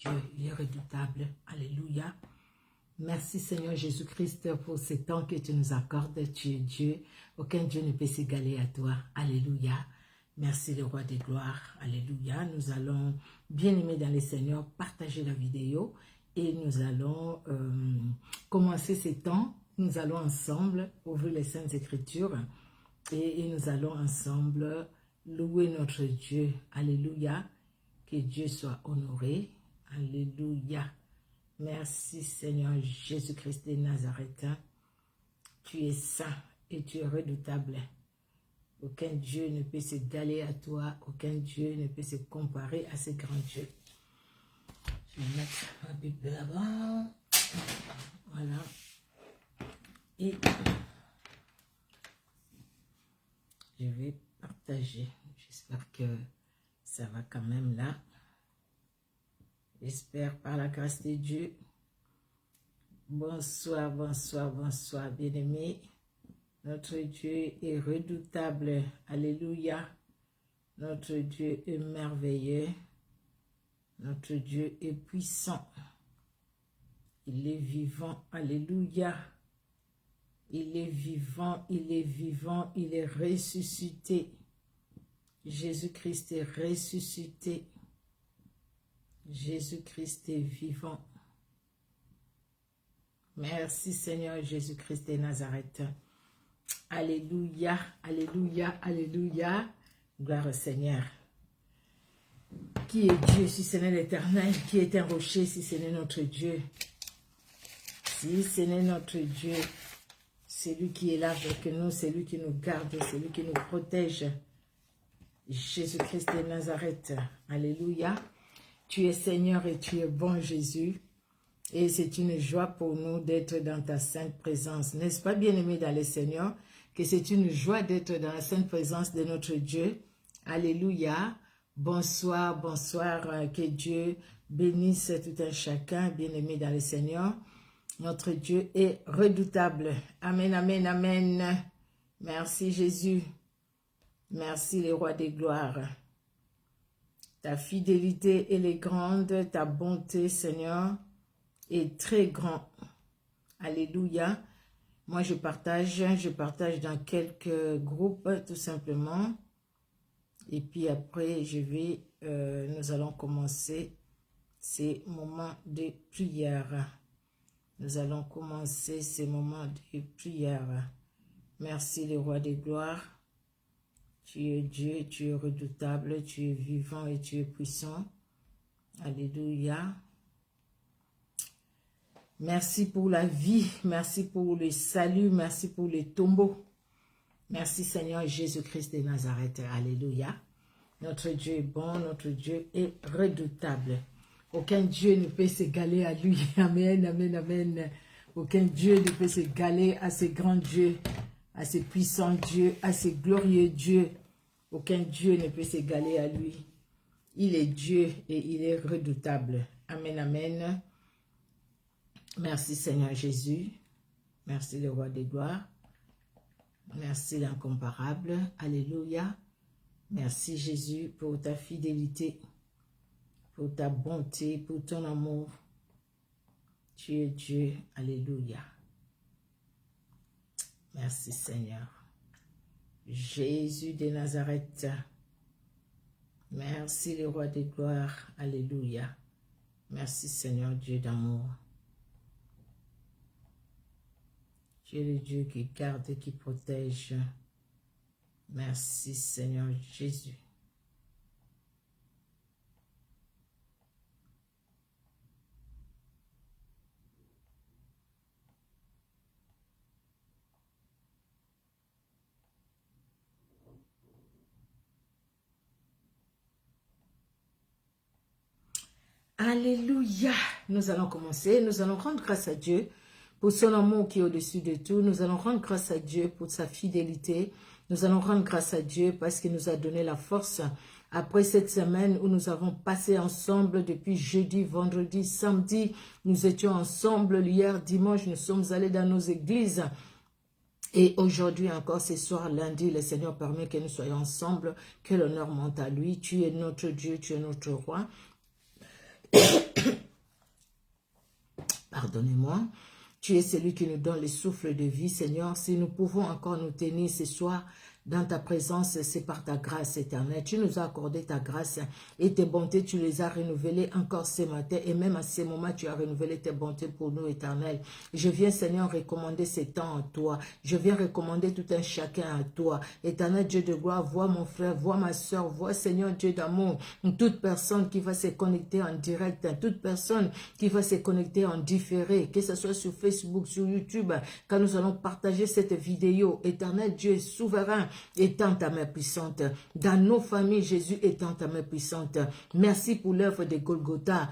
Dieu, il est redoutable. Alléluia. Merci Seigneur Jésus-Christ pour ce temps que tu nous accordes. Tu es Dieu. Aucun Dieu ne peut s'égaler à toi. Alléluia. Merci le roi des gloires. Alléluia. Nous allons, bien aimés dans le Seigneur, partager la vidéo et nous allons commencer ce temps. Nous allons ensemble ouvrir les Saintes Écritures et nous allons ensemble louer notre Dieu. Alléluia. Que Dieu soit honoré. Alléluia. Merci Seigneur Jésus-Christ de Nazareth. Tu es saint et tu es redoutable. Aucun Dieu ne peut s'égaler à toi. Aucun Dieu ne peut se comparer à ce grand Dieu. Je vais mettre ma Bible là-bas. Voilà. Et je vais partager. J'espère que ça va quand même là. J'espère par la grâce de Dieu. Bonsoir, bonsoir, bonsoir, bien-aimés. Notre Dieu est redoutable. Alléluia. Notre Dieu est merveilleux. Notre Dieu est puissant. Il est vivant. Alléluia. Il est vivant, il est vivant, il est ressuscité. Jésus-Christ est ressuscité. Jésus-Christ est vivant. Merci Seigneur Jésus-Christ de Nazareth. Alléluia, alléluia, alléluia. Gloire au Seigneur. Qui est Dieu si ce n'est l'Éternel? Qui est un rocher si ce n'est notre Dieu? Si ce n'est notre Dieu, c'est lui qui est là avec nous, c'est lui qui nous garde, c'est lui qui nous protège. Jésus-Christ de Nazareth. Alléluia. Tu es Seigneur et tu es bon Jésus. Et c'est une joie pour nous d'être dans ta sainte présence. N'est-ce pas bien-aimé dans le Seigneur que c'est une joie d'être dans la sainte présence de notre Dieu? Alléluia. Bonsoir, bonsoir. Que Dieu bénisse tout un chacun, bien-aimé dans le Seigneur. Notre Dieu est redoutable. Amen, amen, amen. Merci Jésus. Merci les rois des gloires. Ta fidélité, elle est grande. Ta bonté, Seigneur, est très grande. Alléluia. Moi, je partage dans quelques groupes, tout simplement. Et puis après, nous allons commencer ces moments de prière. Nous allons commencer ces moments de prière. Merci, le roi des gloires. Tu es Dieu, tu es redoutable, tu es vivant et tu es puissant. Alléluia. Merci pour la vie, merci pour le salut, merci pour les tombeaux. Merci Seigneur Jésus-Christ de Nazareth. Alléluia. Notre Dieu est bon, notre Dieu est redoutable. Aucun Dieu ne peut s'égaler à lui. Amen, amen, amen. Aucun Dieu ne peut s'égaler à ce grand Dieu, à ce puissant Dieu, à ce glorieux Dieu. Aucun Dieu ne peut s'égaler à lui. Il est Dieu et il est redoutable. Amen, amen. Merci Seigneur Jésus. Merci le roi des gloires. Merci l'incomparable. Alléluia. Merci Jésus pour ta fidélité, pour ta bonté, pour ton amour. Tu es Dieu. Alléluia. Merci Seigneur. Jésus de Nazareth. Merci le roi des gloires. Alléluia. Merci Seigneur Dieu d'amour. Tu es le Dieu qui garde et qui protège. Merci Seigneur Jésus. Alléluia. Nous allons commencer. Nous allons rendre grâce à Dieu pour son amour qui est au-dessus de tout. Nous allons rendre grâce à Dieu pour sa fidélité. Nous allons rendre grâce à Dieu parce qu'il nous a donné la force. Après cette semaine où nous avons passé ensemble depuis jeudi, vendredi, samedi, nous étions ensemble. Hier, dimanche, nous sommes allés dans nos églises. Et aujourd'hui encore, ce soir, lundi, le Seigneur permet que nous soyons ensemble, que l'honneur monte à lui. Tu es notre Dieu, tu es notre roi. pardonnez-moi. Tu es celui qui nous donne le souffle de vie, Seigneur. Si nous pouvons encore nous tenir ce soir dans ta présence, c'est par ta grâce éternelle. Tu nous as accordé ta grâce et tes bontés, tu les as renouvelées encore ce matin. Et même à ce moment, tu as renouvelé tes bontés pour nous, éternel. Je viens, Seigneur, recommander ces temps à toi. Je viens recommander tout un chacun à toi. Éternel Dieu de gloire, vois mon frère, vois ma soeur, vois, Seigneur Dieu d'amour, toute personne qui va se connecter en direct, toute personne qui va se connecter en différé, que ce soit sur Facebook, sur YouTube, quand nous allons partager cette vidéo. Éternel Dieu souverain, étends ta main puissante. Dans nos familles, Jésus, étends ta main puissante. Merci pour l'œuvre de Golgotha.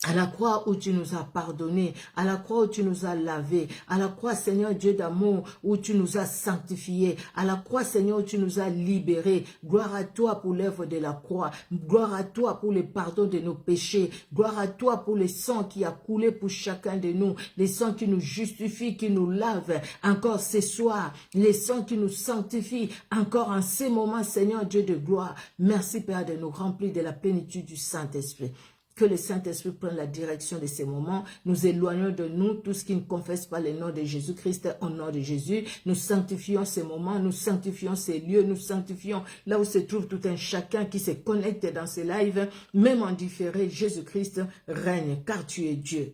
À la croix où tu nous as pardonné, à la croix où tu nous as lavé, à la croix, Seigneur Dieu d'amour, où tu nous as sanctifiés, à la croix, Seigneur, où tu nous as libérés. Gloire à toi pour l'œuvre de la croix, gloire à toi pour le pardon de nos péchés, gloire à toi pour le sang qui a coulé pour chacun de nous, le sang qui nous justifie, qui nous lave encore ce soir, le sang qui nous sanctifie encore en ces moments, Seigneur Dieu de gloire. Merci Père de nous remplir de la plénitude du Saint-Esprit. Que le Saint-Esprit prenne la direction de ces moments. Nous éloignons de nous tout ce qui ne confesse pas le nom de Jésus-Christ au nom de Jésus. Nous sanctifions ces moments, nous sanctifions ces lieux, nous sanctifions là où se trouve tout un chacun qui se connecte dans ces lives. Même en différé, Jésus-Christ règne car tu es Dieu.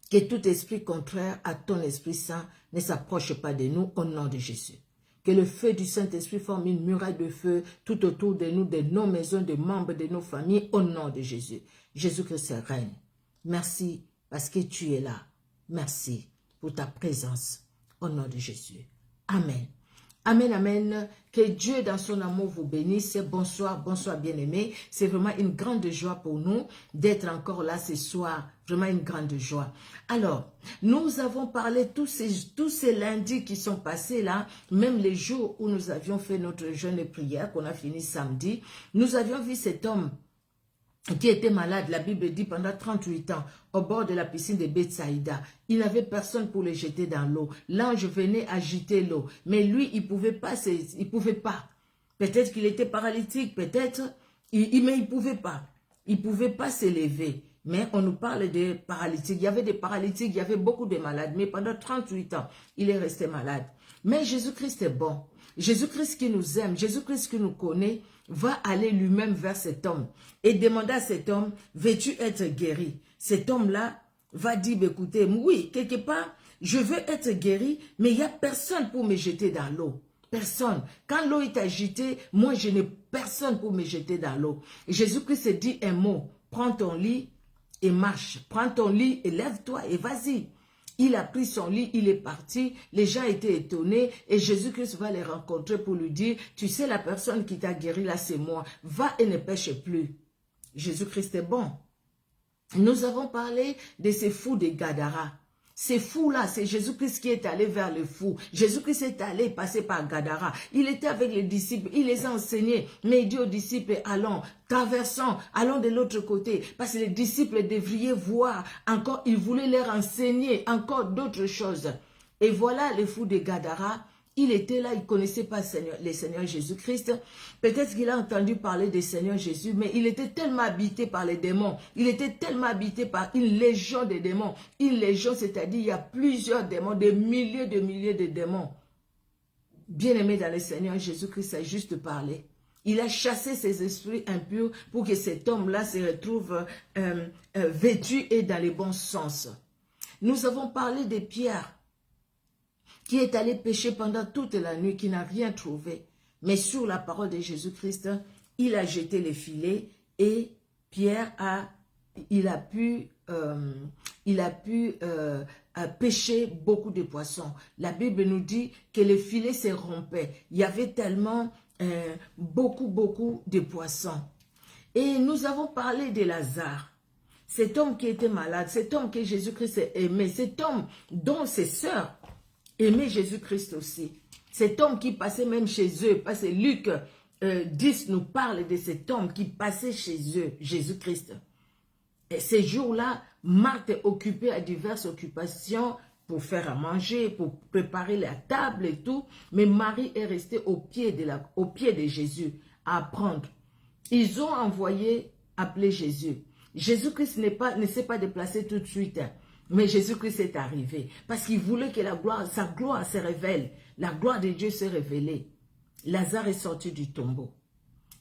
Que tout esprit contraire à ton Esprit Saint ne s'approche pas de nous au nom de Jésus. Que le feu du Saint-Esprit forme une muraille de feu tout autour de nous, de nos maisons, des membres de nos familles, au nom de Jésus. Jésus-Christ règne. Merci parce que tu es là. Merci pour ta présence, au nom de Jésus. Amen. Amen, amen. Que Dieu dans son amour vous bénisse. Bonsoir, bonsoir bien-aimés. C'est vraiment une grande joie pour nous d'être encore là ce soir. Vraiment une grande joie. Alors, nous avons parlé tous ces lundis qui sont passés là, même les jours où nous avions fait notre jeûne et prière, qu'on a fini samedi. Nous avions vu cet homme qui était malade, la Bible dit, pendant 38 ans, au bord de la piscine de Bethsaïda. Il n'avait personne pour le jeter dans l'eau. L'ange venait agiter l'eau. Mais lui, il pouvait pas. Peut-être qu'il était paralytique, peut-être, mais il ne pouvait pas. Il ne pouvait pas s'élever. Mais on nous parle de paralytiques. Il y avait des paralytiques, il y avait beaucoup de malades. Mais pendant 38 ans, il est resté malade. Mais Jésus-Christ est bon. Jésus-Christ qui nous aime, Jésus-Christ qui nous connaît, va aller lui-même vers cet homme et demander à cet homme, veux-tu être guéri? Cet homme-là va dire, écoutez, oui, quelque part, je veux être guéri, mais il n'y a personne pour me jeter dans l'eau. Personne. Quand l'eau est agitée, moi, je n'ai personne pour me jeter dans l'eau. Jésus-Christ dit un mot, prends ton lit et marche. Prends ton lit et lève-toi et vas-y. Il a pris son lit, il est parti, les gens étaient étonnés et Jésus-Christ va les rencontrer pour lui dire, tu sais la personne qui t'a guéri là c'est moi, va et ne pêche plus. Jésus-Christ est bon. Nous avons parlé de ces fous de Gadara. Ces fous-là, c'est Jésus-Christ qui est allé vers les fous. Jésus-Christ est allé passer par Gadara. Il était avec les disciples, il les a enseignés. Mais il dit aux disciples, allons, traversons, allons de l'autre côté. Parce que les disciples devraient voir encore, il voulait leur enseigner encore d'autres choses. Et voilà les fous de Gadara. Il était là, il ne connaissait pas le Seigneur Jésus-Christ. Peut-être qu'il a entendu parler du Seigneur Jésus, mais il était tellement habité par les démons. Il était tellement habité par une légion de démons. Une légion, c'est-à-dire il y a plusieurs démons, des milliers de démons. Bien-aimé dans le Seigneur, Jésus-Christ a juste parlé. Il a chassé ses esprits impurs pour que cet homme-là se retrouve vêtu et dans les bons sens. Nous avons parlé de Pierre, qui est allé pêcher pendant toute la nuit, qui n'a rien trouvé. Mais sur la parole de Jésus-Christ, il a jeté les filets et Pierre a pu pêcher beaucoup de poissons. La Bible nous dit que les filets se rompaient. Il y avait tellement beaucoup de poissons. Et nous avons parlé de Lazare. Cet homme qui était malade, cet homme que Jésus-Christ aimait, cet homme dont ses sœurs aimer Jésus-Christ aussi. Cet homme qui passait même chez eux, parce que Luc 10 nous parle de cet homme qui passait chez eux, Jésus-Christ. Et ces jours-là, Marthe est occupée à diverses occupations pour faire à manger, pour préparer la table et tout, mais Marie est restée au pied de Jésus à apprendre. Ils ont envoyé appeler Jésus. Jésus-Christ ne s'est pas déplacé tout de suite. Mais Jésus-Christ est arrivé parce qu'il voulait que sa gloire se révèle. La gloire de Dieu s'est révélée. Lazare est sorti du tombeau.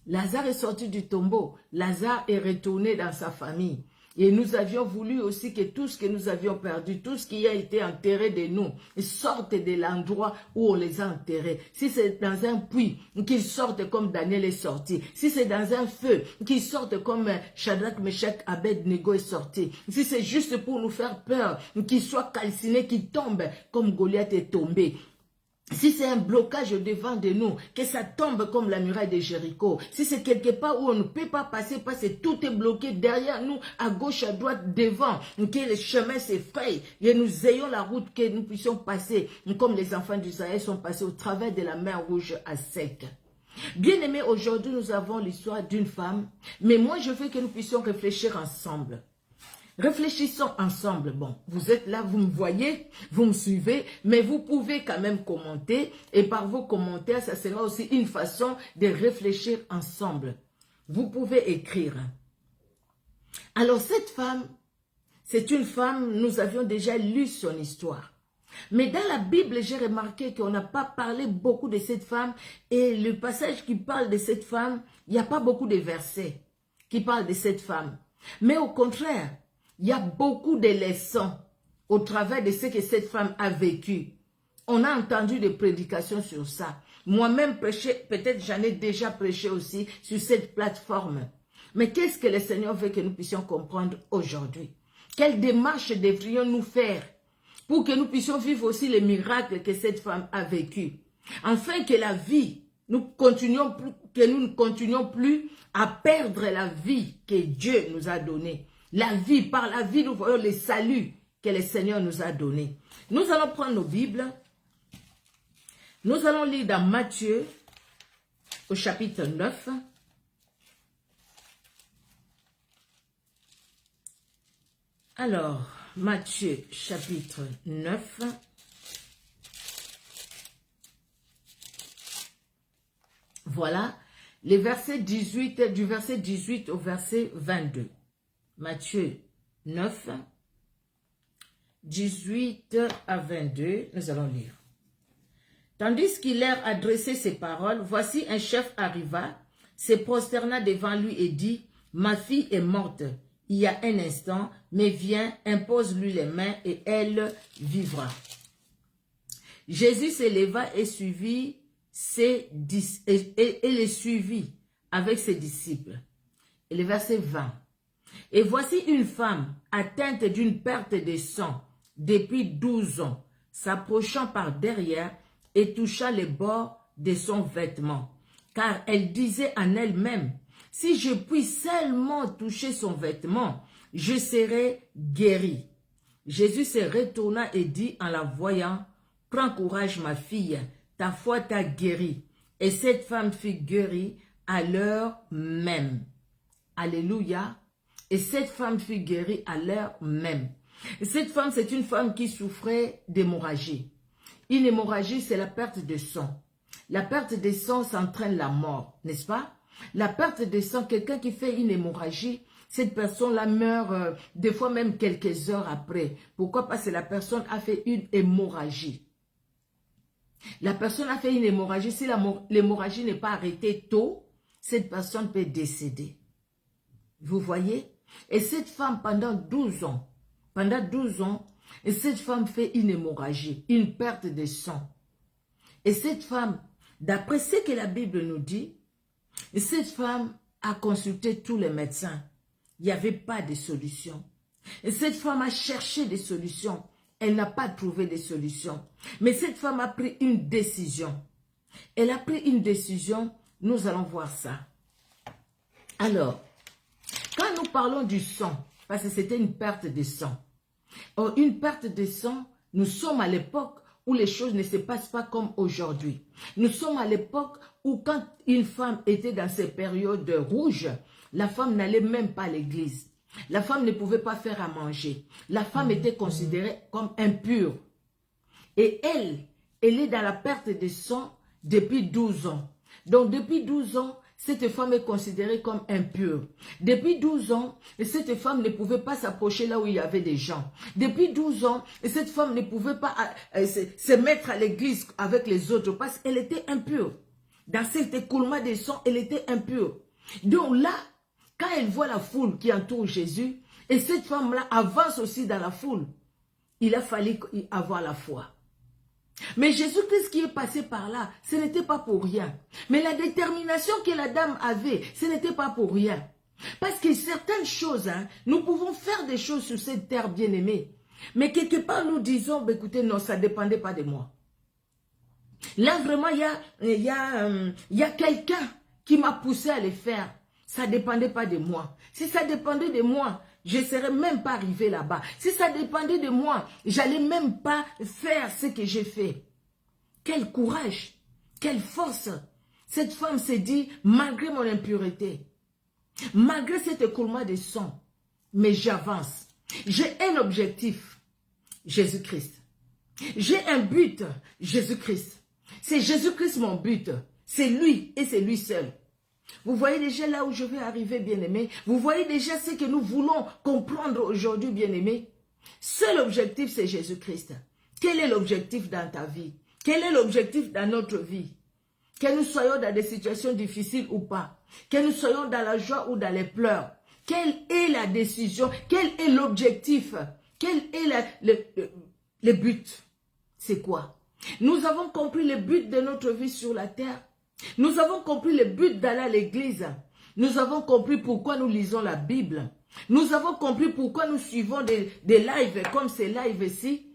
Lazare est sorti du tombeau. Lazare est retourné dans sa famille. Et nous avions voulu aussi que tout ce que nous avions perdu, tout ce qui a été enterré de nous, sorte de l'endroit où on les a enterrés. Si c'est dans un puits, qu'ils sortent comme Daniel est sorti. Si c'est dans un feu, qu'ils sortent comme Shadrach, Meshach, Abed-Nego est sorti. Si c'est juste pour nous faire peur, qu'ils soient calcinés, qu'ils tombent comme Goliath est tombé. Si c'est un blocage devant de nous, que ça tombe comme la muraille de Jéricho. Si c'est quelque part où on ne peut pas passer parce que tout est bloqué derrière nous, à gauche, à droite, devant, que le chemin s'effraie et nous ayons la route que nous puissions passer, comme les enfants d'Israël sont passés au travers de la mer rouge à sec. Bien aimés, aujourd'hui nous avons l'histoire d'une femme, mais moi je veux que nous puissions réfléchir ensemble. Réfléchissons ensemble. Bon, vous êtes là, vous me voyez, vous me suivez, mais vous pouvez quand même commenter. Et par vos commentaires, ça sera aussi une façon de réfléchir ensemble. Vous pouvez écrire. Alors cette femme, c'est une femme, nous avions déjà lu son histoire. Mais dans la Bible, j'ai remarqué qu'on n'a pas parlé beaucoup de cette femme. Et le passage qui parle de cette femme, il n'y a pas beaucoup de versets qui parlent de cette femme. Mais au contraire, il y a beaucoup de leçons au travers de ce que cette femme a vécu. On a entendu des prédications sur ça. Moi-même prêché, peut-être j'en ai déjà prêché aussi sur cette plateforme. Mais qu'est-ce que le Seigneur veut que nous puissions comprendre aujourd'hui? Quelle démarche devrions-nous faire pour que nous puissions vivre aussi les miracles que cette femme a vécu? Afin que la vie, que nous ne continuions plus à perdre la vie que Dieu nous a donnée. La vie, par la vie, nous voyons les saluts que le Seigneur nous a donnés. Nous allons prendre nos Bibles. Nous allons lire dans Matthieu, au chapitre 9. Alors, Matthieu, chapitre 9. Voilà, les versets 18, du verset 18 au verset 22. Matthieu 9, 18 à 22, nous allons lire. Tandis qu'il leur adressait ces paroles, voici un chef arriva, se prosterna devant lui et dit, « Ma fille est morte il y a un instant, mais viens, impose-lui les mains et elle vivra. » Jésus s'éleva et les suivit avec ses disciples. Et le verset 20. Et voici une femme atteinte d'une perte de sang depuis 12 ans, s'approchant par derrière et toucha les bords de son vêtement, car elle disait en elle-même, « Si je puis seulement toucher son vêtement, je serai guérie. » Jésus se retourna et dit en la voyant, « Prends courage ma fille, ta foi t'a guérie. » Et cette femme fut guérie à l'heure même. Alléluia. Et cette femme fut guérie à l'heure même. Et cette femme, c'est une femme qui souffrait d'hémorragie. Une hémorragie, c'est la perte de sang. La perte de sang s'entraîne la mort, n'est-ce pas? La perte de sang, quelqu'un qui fait une hémorragie, cette personne-là meurt des fois même quelques heures après. Pourquoi? Parce que la personne a fait une hémorragie. La personne a fait une hémorragie. Si l'hémorragie n'est pas arrêtée tôt, cette personne peut décéder. Vous voyez? Et cette femme, pendant 12 ans, et cette femme fait une hémorragie, une perte de sang. Et cette femme, d'après ce que la Bible nous dit, cette femme a consulté tous les médecins. Il n'y avait pas de solution. Et cette femme a cherché des solutions. Elle n'a pas trouvé de solution. Mais cette femme a pris une décision. Elle a pris une décision, nous allons voir ça. Alors, quand nous parlons du sang, parce que c'était une perte de sang. Or, une perte de sang, nous sommes à l'époque où les choses ne se passent pas comme aujourd'hui. Nous sommes à l'époque où quand une femme était dans ces périodes rouges, la femme n'allait même pas à l'église. La femme ne pouvait pas faire à manger. La femme était considérée comme impure. Et elle est dans la perte de sang depuis 12 ans. Donc depuis 12 ans, cette femme est considérée comme impure. Depuis 12 ans, cette femme ne pouvait pas s'approcher là où il y avait des gens. Depuis 12 ans, cette femme ne pouvait pas se mettre à l'église avec les autres parce qu'elle était impure. Dans cet écoulement de sang, elle était impure. Donc là, quand elle voit la foule qui entoure Jésus, et cette femme-là avance aussi dans la foule, il a fallu avoir la foi. Mais Jésus-Christ qui est passé par là, ce n'était pas pour rien. Mais la détermination que la dame avait, ce n'était pas pour rien. Parce que certaines choses, nous pouvons faire des choses sur cette terre bien-aimée. Mais quelque part, nous disons, bah, écoutez, non, ça ne dépendait pas de moi. Là, vraiment, il y a quelqu'un qui m'a poussé à le faire. Ça ne dépendait pas de moi. Si ça dépendait de moi, je ne serais même pas arrivé là-bas. Si ça dépendait de moi, j'allais même pas faire ce que j'ai fait. Quel courage, quelle force. Cette femme s'est dit, malgré mon impureté, malgré cet écoulement de sang, mais j'avance. J'ai un objectif, Jésus-Christ. J'ai un but, Jésus-Christ. C'est Jésus-Christ mon but. C'est lui et c'est lui seul. Vous voyez déjà là où je vais arriver, bien-aimé. Vous voyez déjà ce que nous voulons comprendre aujourd'hui, bien-aimé. Seul objectif, c'est Jésus-Christ. Quel est l'objectif dans ta vie? Quel est l'objectif dans notre vie? Que nous soyons dans des situations difficiles ou pas. Que nous soyons dans la joie ou dans les pleurs. Quelle est la décision? Quel est l'objectif? Quel est le but? C'est quoi? Nous avons compris le but de notre vie sur la terre. Nous avons compris le but d'aller à l'église. Nous avons compris pourquoi nous lisons la Bible. Nous avons compris pourquoi nous suivons des lives comme ces lives ici.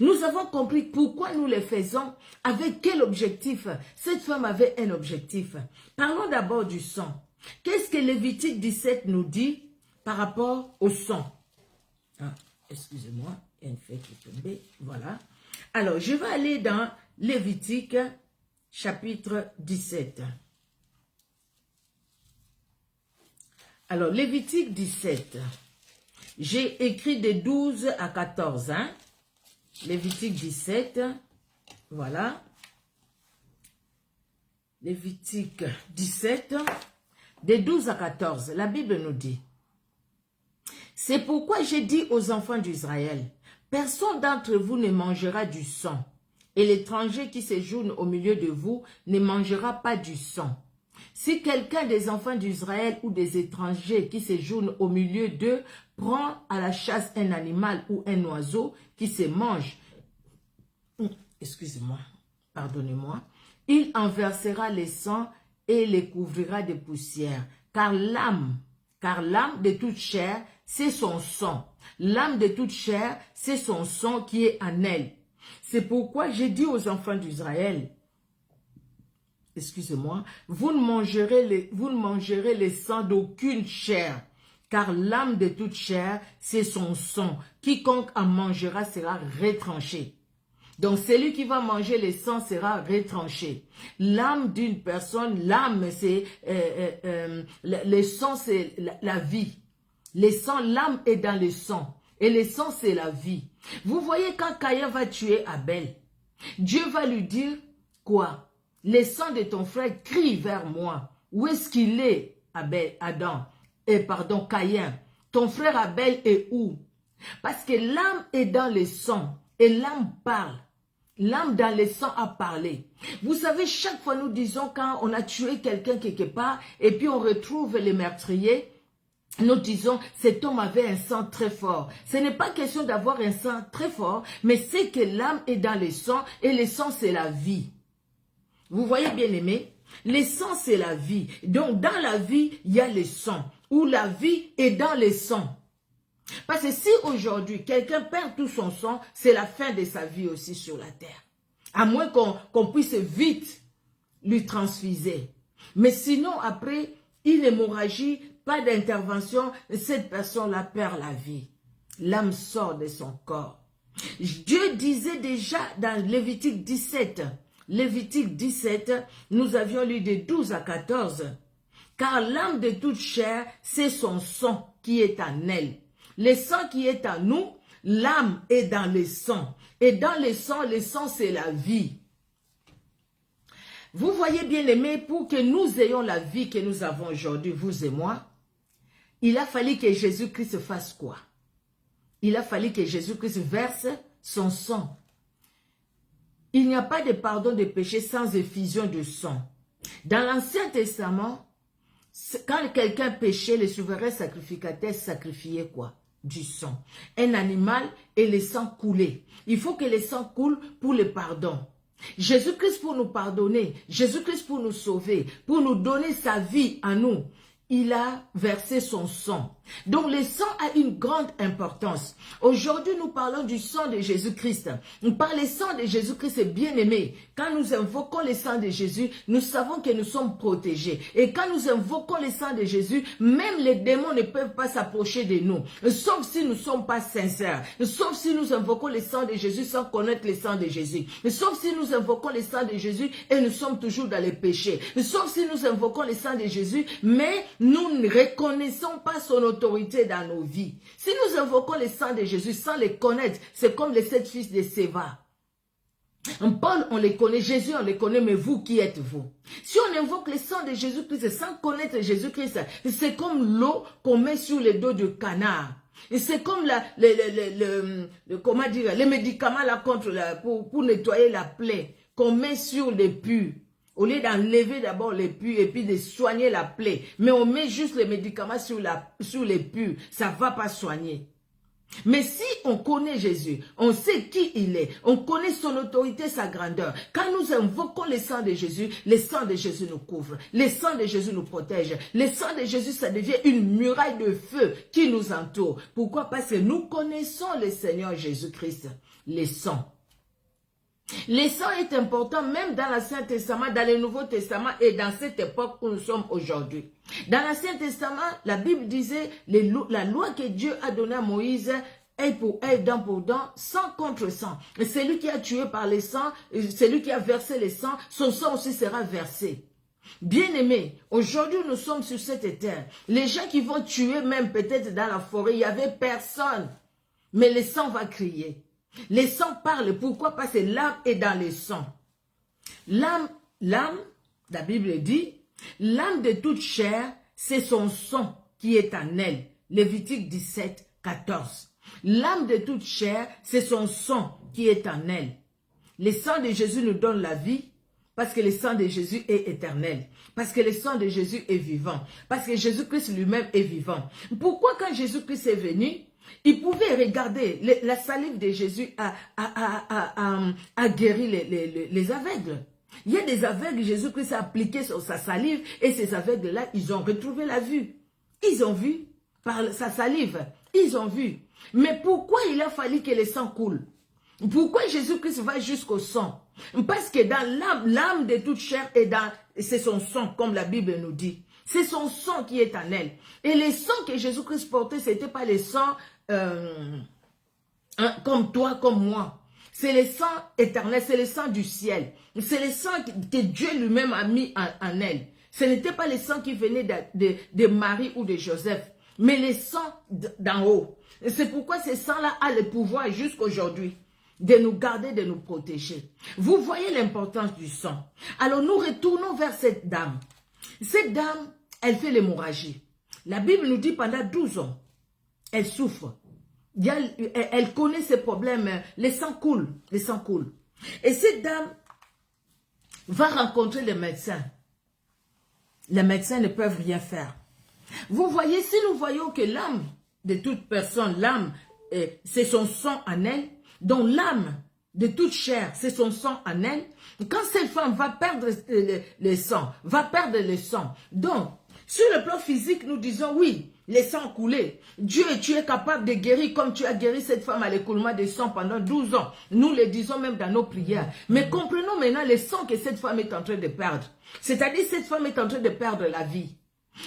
Nous avons compris pourquoi nous les faisons, avec quel objectif. Cette femme avait un objectif. Parlons d'abord du sang. Qu'est-ce que Lévitique 17 nous dit par rapport au sang? Excusez-moi, il y a une feuille qui est tombée. Voilà. Alors, je vais aller dans Lévitique chapitre 17. Alors, Lévitique 17. J'ai écrit de 12 à 14. Lévitique 17. Voilà. Lévitique 17. De 12 à 14. La Bible nous dit. C'est pourquoi j'ai dit aux enfants d'Israël, personne d'entre vous ne mangera du sang. Et l'étranger qui séjourne au milieu de vous ne mangera pas du sang. Si quelqu'un des enfants d'Israël ou des étrangers qui séjournent au milieu d'eux prend à la chasse un animal ou un oiseau qui se mange, excusez-moi, pardonnez-moi, il en versera les sangs et les couvrira de poussière. Car l'âme de toute chair, c'est son sang. L'âme de toute chair, c'est son sang qui est en elle. C'est pourquoi j'ai dit aux enfants d'Israël, excusez-moi, vous ne mangerez les sangs d'aucune chair, car l'âme de toute chair, c'est son sang. Quiconque en mangera sera retranché. Donc, celui qui va manger les sangs sera retranché. L'âme d'une personne, l'âme, c'est, le sang, c'est la vie. Les sangs, l'âme est dans le sang. Et le sang, c'est la vie. Vous voyez, quand Caïn va tuer Abel, Dieu va lui dire quoi? Le sang de ton frère crie vers moi. Où est-ce qu'il est, Caïn? Ton frère Abel est où? Parce que l'âme est dans le sang et l'âme parle. L'âme dans le sang a parlé. Vous savez, chaque fois nous disons quand on a tué quelqu'un quelque part et puis on retrouve les meurtriers, nous disons, cet homme avait un sang très fort. Ce n'est pas question d'avoir un sang très fort, mais c'est que l'âme est dans le sang et le sang c'est la vie. Vous voyez bien aimé? Le sang c'est la vie. Donc dans la vie, il y a le sang. Ou la vie est dans le sang. Parce que si aujourd'hui, quelqu'un perd tout son sang, c'est la fin de sa vie aussi sur la terre. À moins qu'on puisse vite lui transfuser. Mais sinon, après, une hémorragie, pas d'intervention, cette personne-là perd la vie. L'âme sort de son corps. Dieu disait déjà dans Lévitique 17, nous avions lu de 12 à 14, car l'âme de toute chair, c'est son sang qui est en elle. Le sang qui est en nous, l'âme est dans le sang. Et dans le sang c'est la vie. Vous voyez bien aimés, pour que nous ayons la vie que nous avons aujourd'hui, vous et moi, il a fallu que Jésus-Christ fasse quoi? Il a fallu que Jésus-Christ verse son sang. Il n'y a pas de pardon de péché sans effusion de sang. Dans l'Ancien Testament, quand quelqu'un péchait, le souverain sacrificateur sacrifiait quoi? Du sang. Un animal et le sang coulait. Il faut que le sang coule pour le pardon. Jésus-Christ pour nous pardonner, Jésus-Christ pour nous sauver, pour nous donner sa vie à nous, il a versé son sang. Donc le sang a une grande importance. Aujourd'hui, nous parlons du sang de Jésus-Christ. Par le sang de Jésus-Christ bien-aimé, quand nous invoquons le sang de Jésus, nous savons que nous sommes protégés. Et quand nous invoquons le sang de Jésus, même les démons ne peuvent pas s'approcher de nous. Sauf si nous ne sommes pas sincères. Sauf si nous invoquons le sang de Jésus sans connaître le sang de Jésus. Sauf si nous invoquons le sang de Jésus et nous sommes toujours dans les péchés. Sauf si nous invoquons le sang de Jésus, mais nous ne reconnaissons pas son autorité dans nos vies. Si nous invoquons le sang de Jésus sans les connaître, c'est comme les 7 fils de Séva. Paul, on les connaît, Jésus, on les connaît, mais vous, qui êtes-vous? Si on invoque le sang de Jésus-Christ sans connaître Jésus-Christ, c'est comme l'eau qu'on met sur le dos de canard. Et c'est comme comment dire, les médicaments là pour nettoyer la plaie qu'on met sur les pus. Au lieu d'enlever d'abord les pus et puis de soigner la plaie. Mais on met juste les médicaments sur les pus. Ça ne va pas soigner. Mais si on connaît Jésus, on sait qui il est, on connaît son autorité, sa grandeur. Quand nous invoquons le sang de Jésus nous couvre. Le sang de Jésus nous protège. Le sang de Jésus, ça devient une muraille de feu qui nous entoure. Pourquoi? Parce que nous connaissons le Seigneur Jésus-Christ. Le sang. Le sang est important même dans l'Ancien Testament, dans le Nouveau Testament et dans cette époque où nous sommes aujourd'hui. Dans l'Ancien Testament, la Bible disait la loi que Dieu a donnée à Moïse est pour œil, dent pour dent, sang contre sang. Et celui qui a tué par le sang, celui qui a versé le sang, son sang aussi sera versé. Bien-aimés, aujourd'hui nous sommes sur cette terre. Les gens qui vont tuer même peut-être dans la forêt, il n'y avait personne. Mais le sang va crier. Les sangs parlent. Pourquoi? Parce que l'âme est dans les sangs. L'âme, la Bible dit, l'âme de toute chair, c'est son sang qui est en elle. Lévitique 17, 14. L'âme de toute chair, c'est son sang qui est en elle. Le sang de Jésus nous donne la vie parce que le sang de Jésus est éternel. Parce que le sang de Jésus est vivant. Parce que Jésus-Christ lui-même est vivant. Pourquoi quand Jésus-Christ est venu, il pouvait regarder, la salive de Jésus a guéri les aveugles. Il y a des aveugles, Jésus-Christ a appliqué sur sa salive et ces aveugles-là, ils ont retrouvé la vue. Ils ont vu par sa salive, ils ont vu. Mais pourquoi il a fallu que le sang coule? Pourquoi Jésus-Christ va jusqu'au sang? Parce que dans l'âme de toute chair, c'est son sang, comme la Bible nous dit. C'est son sang qui est en elle. Et le sang que Jésus-Christ portait, ce n'était pas le sang comme toi, comme moi. C'est le sang éternel, c'est le sang du ciel. C'est le sang que Dieu lui-même a mis en elle. Ce n'était pas le sang qui venait de Marie ou de Joseph, mais le sang d'en haut. C'est pourquoi ce sang-là a le pouvoir jusqu'aujourd'hui de nous garder, de nous protéger. Vous voyez l'importance du sang. Alors nous retournons vers cette dame. Cette dame, elle fait l'hémorragie. La Bible nous dit pendant 12 ans, elle souffre. Elle connaît ses problèmes. Le sang coule. Le sang coule. Et cette dame va rencontrer les médecins. Les médecins ne peuvent rien faire. Vous voyez, si nous voyons que l'âme de toute personne, l'âme, c'est son sang en elle, donc l'âme de toute chair, c'est son sang en elle, quand cette femme va perdre le sang, donc, sur le plan physique, nous disons oui, les sangs coulés. Dieu, tu es capable de guérir comme tu as guéri cette femme à l'écoulement des sangs pendant 12 ans. Nous le disons même dans nos prières. Mais comprenons maintenant les sangs que cette femme est en train de perdre. C'est-à-dire cette femme est en train de perdre la vie.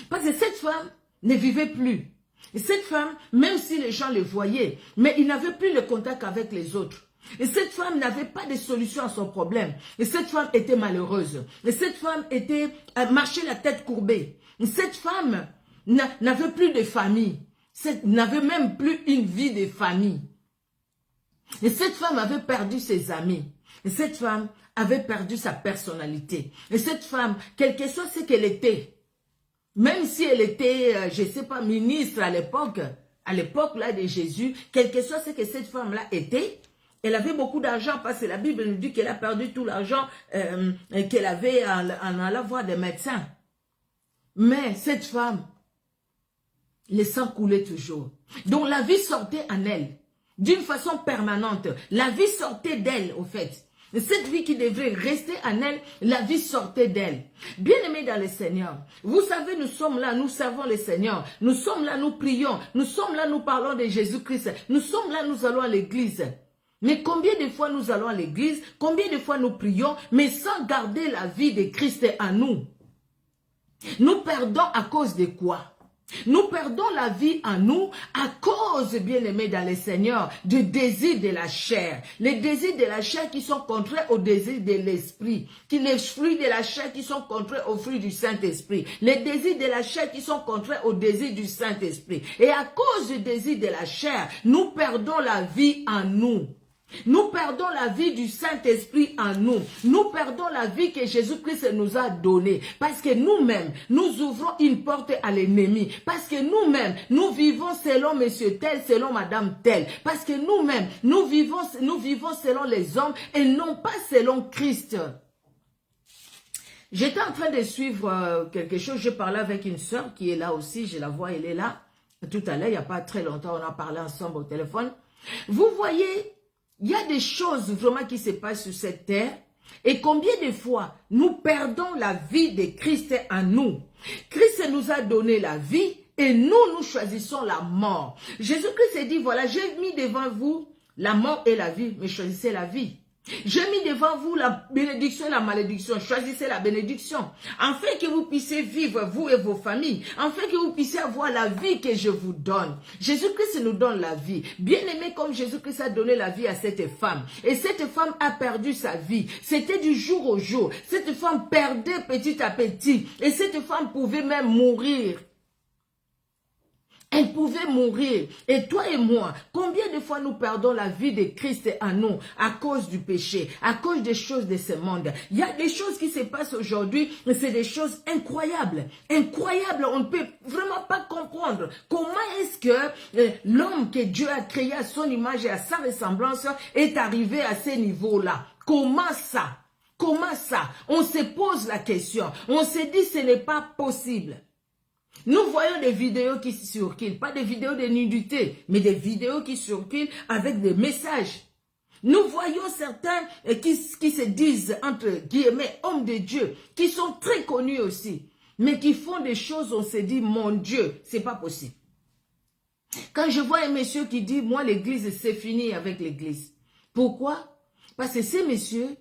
Parce que cette femme ne vivait plus. Et cette femme, même si les gens le voyaient, mais il n'avait plus le contact avec les autres. Et cette femme n'avait pas de solution à son problème. Et cette femme était malheureuse. Et cette femme marchait la tête courbée. Et cette femme n'avait plus de famille. N'avait même plus une vie de famille. Et cette femme avait perdu ses amis. Et cette femme avait perdu sa personnalité. Et cette femme, quel que soit ce qu'elle était, même si elle était, je ne sais pas, ministre à l'époque là de Jésus, quel que soit ce que cette femme-là était, elle avait beaucoup d'argent parce que la Bible nous dit qu'elle a perdu tout l'argent qu'elle avait en allant voir des médecins. Mais cette femme, le sang coulait toujours. Donc la vie sortait en elle, d'une façon permanente. La vie sortait d'elle, au fait. Cette vie qui devrait rester en elle, la vie sortait d'elle. Bien-aimés dans le Seigneur, vous savez, nous sommes là, nous servons le Seigneur. Nous sommes là, nous prions. Nous sommes là, nous parlons de Jésus-Christ. Nous sommes là, nous allons à l'église. Mais combien de fois nous allons à l'église, combien de fois nous prions, mais sans garder la vie de Christ en nous. Nous perdons à cause de quoi? Nous perdons la vie en nous à cause, bien-aimés dans le Seigneur, du désir de la chair. Les désirs de la chair qui sont contraires aux désirs de l'esprit. Les fruits de la chair qui sont contraires aux fruits du Saint-Esprit. Les désirs de la chair qui sont contraires aux désirs du Saint-Esprit. Et à cause du désir de la chair, nous perdons la vie en nous. Nous perdons la vie du Saint-Esprit en nous. Nous perdons la vie que Jésus-Christ nous a donnée. Parce que nous-mêmes, nous ouvrons une porte à l'ennemi. Parce que nous-mêmes, nous vivons selon monsieur tel, selon madame tel. Parce que nous-mêmes, nous vivons selon les hommes et non pas selon Christ. J'étais en train de suivre quelque chose. Je parlais avec une sœur qui est là aussi. Je la vois, elle est là. Tout à l'heure, il n'y a pas très longtemps, on a parlé ensemble au téléphone. Vous voyez, il y a des choses vraiment qui se passent sur cette terre. Et combien de fois nous perdons la vie de Christ en nous. Christ nous a donné la vie et nous choisissons la mort. Jésus-Christ dit, voilà, j'ai mis devant vous la mort et la vie, mais choisissez la vie. J'ai mis devant vous la bénédiction et la malédiction. Choisissez la bénédiction. Afin que vous puissiez vivre, vous et vos familles. Afin que vous puissiez avoir la vie que je vous donne. Jésus-Christ nous donne la vie. Bien aimé comme Jésus-Christ a donné la vie à cette femme. Et cette femme a perdu sa vie. C'était du jour au jour. Cette femme perdait petit à petit. Et cette femme pouvait même mourir. Elle pouvait mourir. Et toi et moi, combien de fois nous perdons la vie de Christ en nous à cause du péché, à cause des choses de ce monde. Il y a des choses qui se passent aujourd'hui, mais c'est des choses incroyables. Incroyables, on ne peut vraiment pas comprendre. Comment est-ce que l'homme que Dieu a créé à son image et à sa ressemblance est arrivé à ce niveau-là? Comment ça? Comment ça? On se pose la question. On se dit ce n'est pas possible. Nous voyons des vidéos qui circulent, pas des vidéos de nudité, mais des vidéos qui circulent avec des messages. Nous voyons certains qui se disent, entre guillemets, hommes de Dieu, qui sont très connus aussi, mais qui font des choses, on se dit, mon Dieu, c'est pas possible. Quand je vois un monsieur qui dit, moi l'église, c'est fini avec l'église. Pourquoi? Parce que ce monsieur,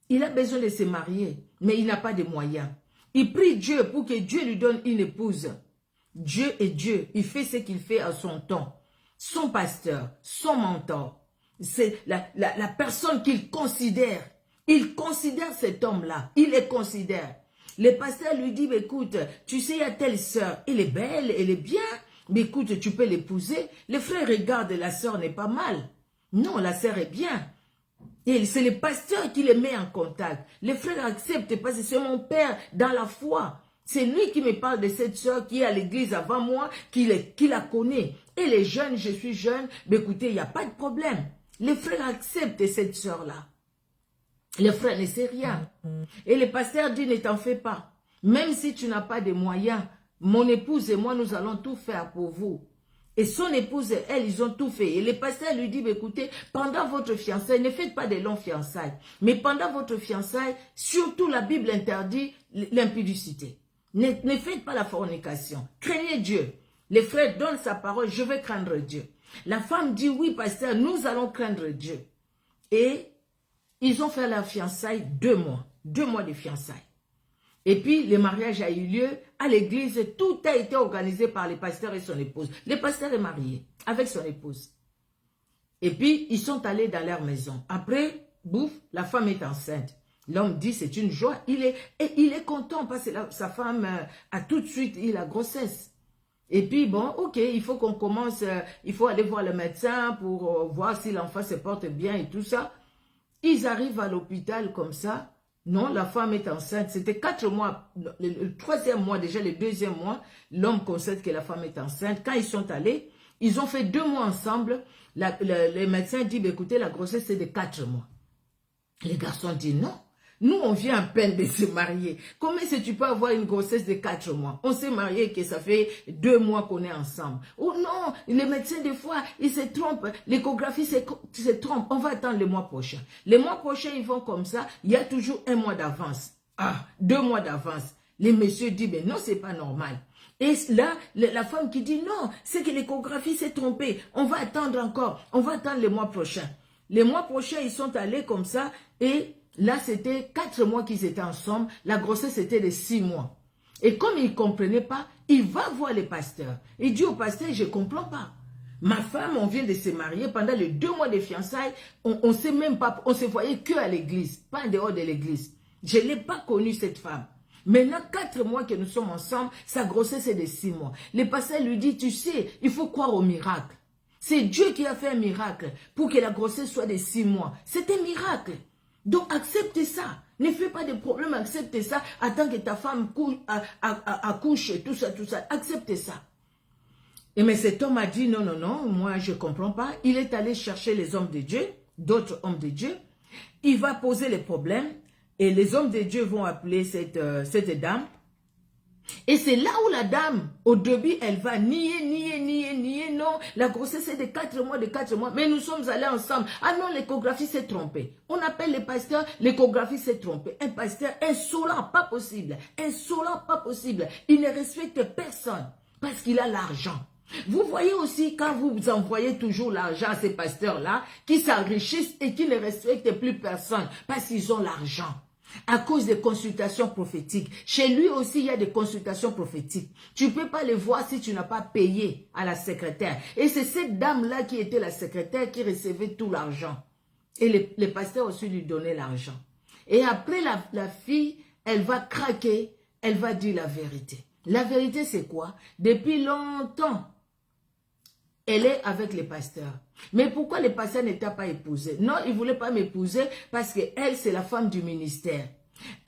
il a besoin de se marier, mais il n'a pas de moyens. Il prie Dieu pour que Dieu lui donne une épouse. Dieu est Dieu. Il fait ce qu'il fait à son temps. Son pasteur, son mentor. C'est la personne qu'il considère. Il considère cet homme-là. Il les considère. Le pasteur lui dit, écoute, tu sais, il y a telle sœur. Elle est belle, elle est bien. Mais écoute, tu peux l'épouser. Le frère regarde, la sœur n'est pas mal. Non, la sœur est bien. Et c'est le pasteur qui les met en contact. Les frères acceptent parce que c'est mon père dans la foi. C'est lui qui me parle de cette soeur qui est à l'église avant moi, qui la connaît. Et les jeunes, je suis jeune, mais écoutez, il n'y a pas de problème. Les frères acceptent cette soeur-là. Le frère ne sait rien. Et le pasteur dit, ne t'en fais pas. Même si tu n'as pas de moyens, mon épouse et moi, nous allons tout faire pour vous. Et son épouse et elle, ils ont tout fait. Et le pasteur lui dit, écoutez, pendant votre fiançailles, ne faites pas de longues fiançailles. Mais pendant votre fiançailles, surtout la Bible interdit l'impudicité. Ne faites pas la fornication. Craignez Dieu. Les frères donnent sa parole, je vais craindre Dieu. La femme dit, oui, pasteur, nous allons craindre Dieu. Et ils ont fait la fiançailles 2 mois. 2 mois de fiançailles. Et puis, le mariage a eu lieu à l'église. Tout a été organisé par le pasteur et son épouse. Le pasteur est marié avec son épouse. Et puis, ils sont allés dans leur maison. Après, bouf, la femme est enceinte. L'homme dit, c'est une joie. Il est content parce que sa femme a tout de suite eu la grossesse. Et puis, bon, ok, il faut qu'on commence, il faut aller voir le médecin pour voir si l'enfant se porte bien et tout ça. Ils arrivent à l'hôpital comme ça. Non, la femme est enceinte. C'était 4 mois, le 3e mois, déjà le 2e mois, l'homme constate que la femme est enceinte. Quand ils sont allés, ils ont fait 2 mois ensemble. Les médecins disent, écoutez, la grossesse c'est de 4 mois. Les garçons disent non. Nous, on vient à peine de se marier. Comment est-ce que tu peux avoir une grossesse de 4 mois? On s'est marié et que ça fait 2 mois qu'on est ensemble. Oh non, les médecins, des fois, ils se trompent. L'échographie se trompe. On va attendre le mois prochain. Les mois prochains, ils vont comme ça. Il y a toujours 1 mois d'avance. 2 mois d'avance. Les messieurs disent, mais non, c'est pas normal. Et là, la femme qui dit, non, c'est que l'échographie s'est trompée. On va attendre encore. On va attendre le mois prochain. Les mois prochains, ils sont allés comme ça et là, c'était 4 mois qu'ils étaient ensemble. La grossesse était de 6 mois. Et comme il ne comprenait pas, il va voir le pasteur. Il dit au pasteur, je ne comprends pas. Ma femme, on vient de se marier. Pendant les 2 mois de fiançailles, on sait même pas, on se voyait que à l'église, pas en dehors de l'église. Je ne l'ai pas connue, cette femme. Maintenant, 4 mois que nous sommes ensemble, sa grossesse est de 6 mois. Le pasteur lui dit, tu sais, il faut croire au miracle. C'est Dieu qui a fait un miracle pour que la grossesse soit de 6 mois. C'est un miracle. Donc, accepte ça. Ne fais pas de problème, accepte ça. Attends que ta femme accouche, tout ça, tout ça. Accepte ça. Et mais cet homme a dit, non, non, non, moi je ne comprends pas. Il est allé chercher les hommes de Dieu, d'autres hommes de Dieu. Il va poser les problèmes et les hommes de Dieu vont appeler cette dame. Et c'est là où la dame, au début, elle va nier, non, la grossesse est de 4 mois, mais nous sommes allés ensemble. Ah non, l'échographie s'est trompée. On appelle les pasteurs, l'échographie s'est trompée. Un pasteur insolent, pas possible. Insolent, pas possible. Il ne respecte personne parce qu'il a l'argent. Vous voyez aussi quand vous envoyez toujours l'argent à ces pasteurs-là, qui s'enrichissent et qui ne respectent plus personne parce qu'ils ont l'argent. À cause des consultations prophétiques. Chez lui aussi, il y a des consultations prophétiques. Tu ne peux pas les voir si tu n'as pas payé à la secrétaire. Et c'est cette dame-là qui était la secrétaire qui recevait tout l'argent. Et les pasteurs aussi lui donnaient l'argent. Et après, la fille, elle va craquer, elle va dire la vérité. La vérité, c'est quoi? Depuis longtemps, elle est avec les pasteurs. Mais pourquoi les pasteurs n'étaient pas épousés? Non, ils ne voulaient pas m'épouser parce qu'elle, c'est la femme du ministère.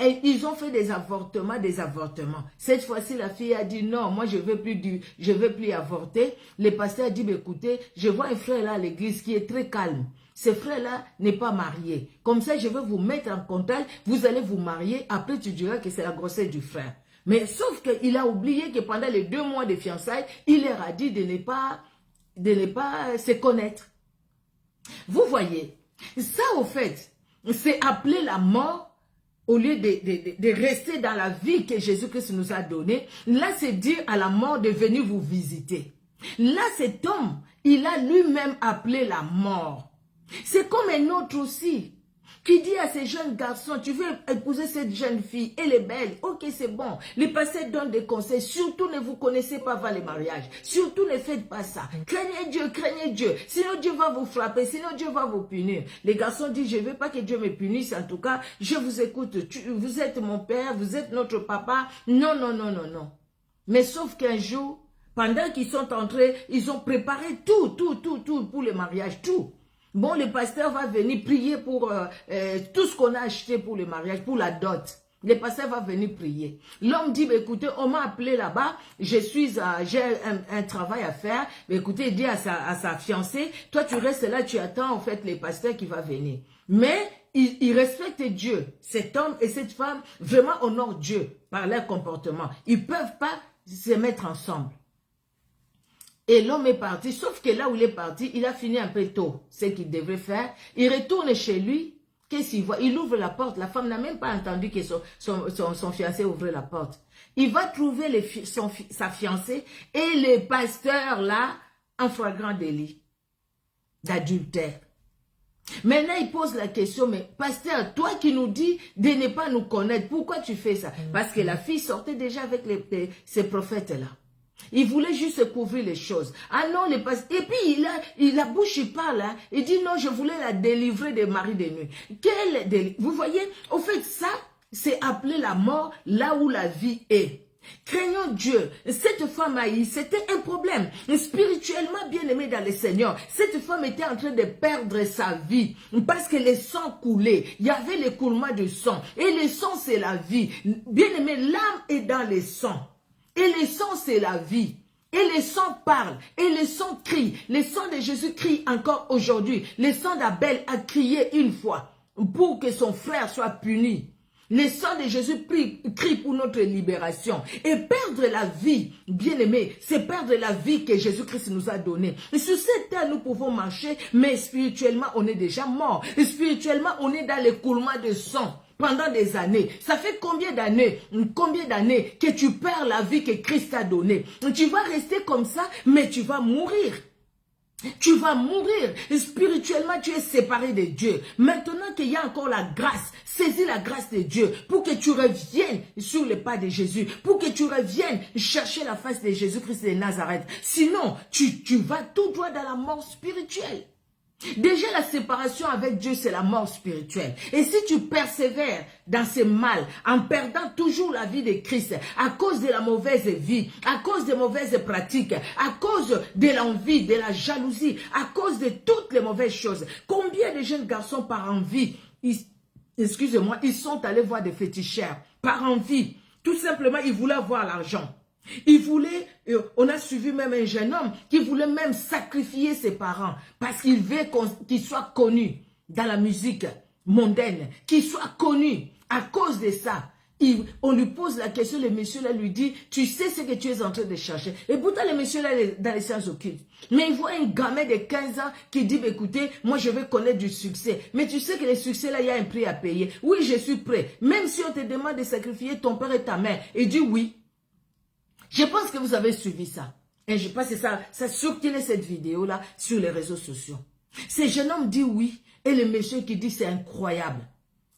Et ils ont fait des avortements. Cette fois-ci, la fille a dit non, moi je ne veux plus avorter. Le pasteur a dit, écoutez, je vois un frère là à l'église qui est très calme. Ce frère-là n'est pas marié. Comme ça, je vais vous mettre en contact, vous allez vous marier, après tu diras que c'est la grossesse du frère. Mais sauf qu'il a oublié que pendant les 2 mois de fiançailles, il leur a dit de ne pas se connaître. Vous voyez, ça au fait, c'est appeler la mort au lieu de rester dans la vie que Jésus-Christ nous a donnée. Là, c'est dire à la mort de venir vous visiter. Là, cet homme, il a lui-même appelé la mort. C'est comme un autre aussi, qui dit à ces jeunes garçons, tu veux épouser cette jeune fille, elle est belle, ok c'est bon. Les pasteurs donnent des conseils, surtout ne vous connaissez pas avant le mariage, surtout ne faites pas ça. Craignez Dieu, sinon Dieu va vous frapper, sinon Dieu va vous punir. Les garçons disent, je ne veux pas que Dieu me punisse, en tout cas, je vous écoute, vous êtes mon père, vous êtes notre papa, non. Mais sauf qu'un jour, pendant qu'ils sont entrés, ils ont préparé tout pour le mariage, tout. Bon, le pasteur va venir prier pour tout ce qu'on a acheté pour le mariage, pour la dot. Le pasteur va venir prier. L'homme dit, écoutez, on m'a appelé là-bas, j'ai un travail à faire. Mais écoutez, il dit à sa fiancée, toi tu restes là, tu attends en fait le pasteur qui va venir. Mais il respecte Dieu. Cet homme et cette femme vraiment honorent Dieu par leur comportement. Ils ne peuvent pas se mettre ensemble. Et l'homme est parti, sauf que là où il est parti, il a fini un peu tôt, ce qu'il devrait faire. Il retourne chez lui, qu'est-ce qu'il voit? Il ouvre la porte, la femme n'a même pas entendu que son fiancé ouvrait la porte. Il va trouver sa fiancée et le pasteur là, en flagrant délit d'adultère. Maintenant, il pose la question, mais pasteur, toi qui nous dis de ne pas nous connaître, pourquoi tu fais ça? Parce que la fille sortait déjà avec ces prophètes-là. Il voulait juste couvrir les choses. Ah non, et puis la bouche, il parle. Hein. Il dit non, je voulais la délivrer des maris de nuit. Vous voyez, au fait, ça, c'est appeler la mort là où la vie est. Craignons Dieu. Cette femme haïe, c'était un problème. Spirituellement bien aimée dans le Seigneur, cette femme était en train de perdre sa vie parce que le sang coulait. Il y avait l'écoulement de sang. Et le sang, c'est la vie. Bien aimé, l'âme est dans le sang. Et le sang, c'est la vie. Et le sang parle, et le sang crie. Le sang de Jésus crie encore aujourd'hui. Le sang d'Abel a crié une fois pour que son frère soit puni. Le sang de Jésus crie pour notre libération. Et perdre la vie, bien aimé, c'est perdre la vie que Jésus-Christ nous a donnée. Sur cette terre, nous pouvons marcher, mais spirituellement, on est déjà mort. Spirituellement, on est dans l'écoulement de sang. Pendant des années. Ça fait combien d'années que tu perds la vie que Christ t'a donnée? Tu vas rester comme ça, mais tu vas mourir. Tu vas mourir. Spirituellement, tu es séparé de Dieu. Maintenant qu'il y a encore la grâce, saisis la grâce de Dieu pour que tu reviennes sur les pas de Jésus, pour que tu reviennes chercher la face de Jésus-Christ de Nazareth. Sinon, tu vas tout droit dans la mort spirituelle. Déjà, la séparation avec Dieu, c'est la mort spirituelle. Et si tu persévères dans ce mal, en perdant toujours la vie de Christ, à cause de la mauvaise vie, à cause des mauvaises pratiques, à cause de l'envie, de la jalousie, à cause de toutes les mauvaises choses, combien de jeunes garçons par envie, excusez-moi, ils sont allés voir des féticheurs, par envie, tout simplement, ils voulaient avoir l'argent. Il voulait, on a suivi même un jeune homme qui voulait même sacrifier ses parents parce qu'il veut qu'il soit connu dans la musique mondaine, qu'il soit connu à cause de ça. On lui pose la question, le monsieur là lui dit, tu sais ce que tu es en train de chercher. Et pourtant le monsieur là est dans les sciences occultes. Mais il voit un gamin de 15 ans qui dit, écoutez, moi je veux connaître du succès. Mais tu sais que le succès là, il y a un prix à payer. Oui, je suis prêt. Même si on te demande de sacrifier ton père et ta mère. Il dit oui. Je pense que vous avez suivi ça. Et je pense que ça circulait cette vidéo-là sur les réseaux sociaux. Ce jeune homme dit oui. Et le monsieur qui dit c'est incroyable.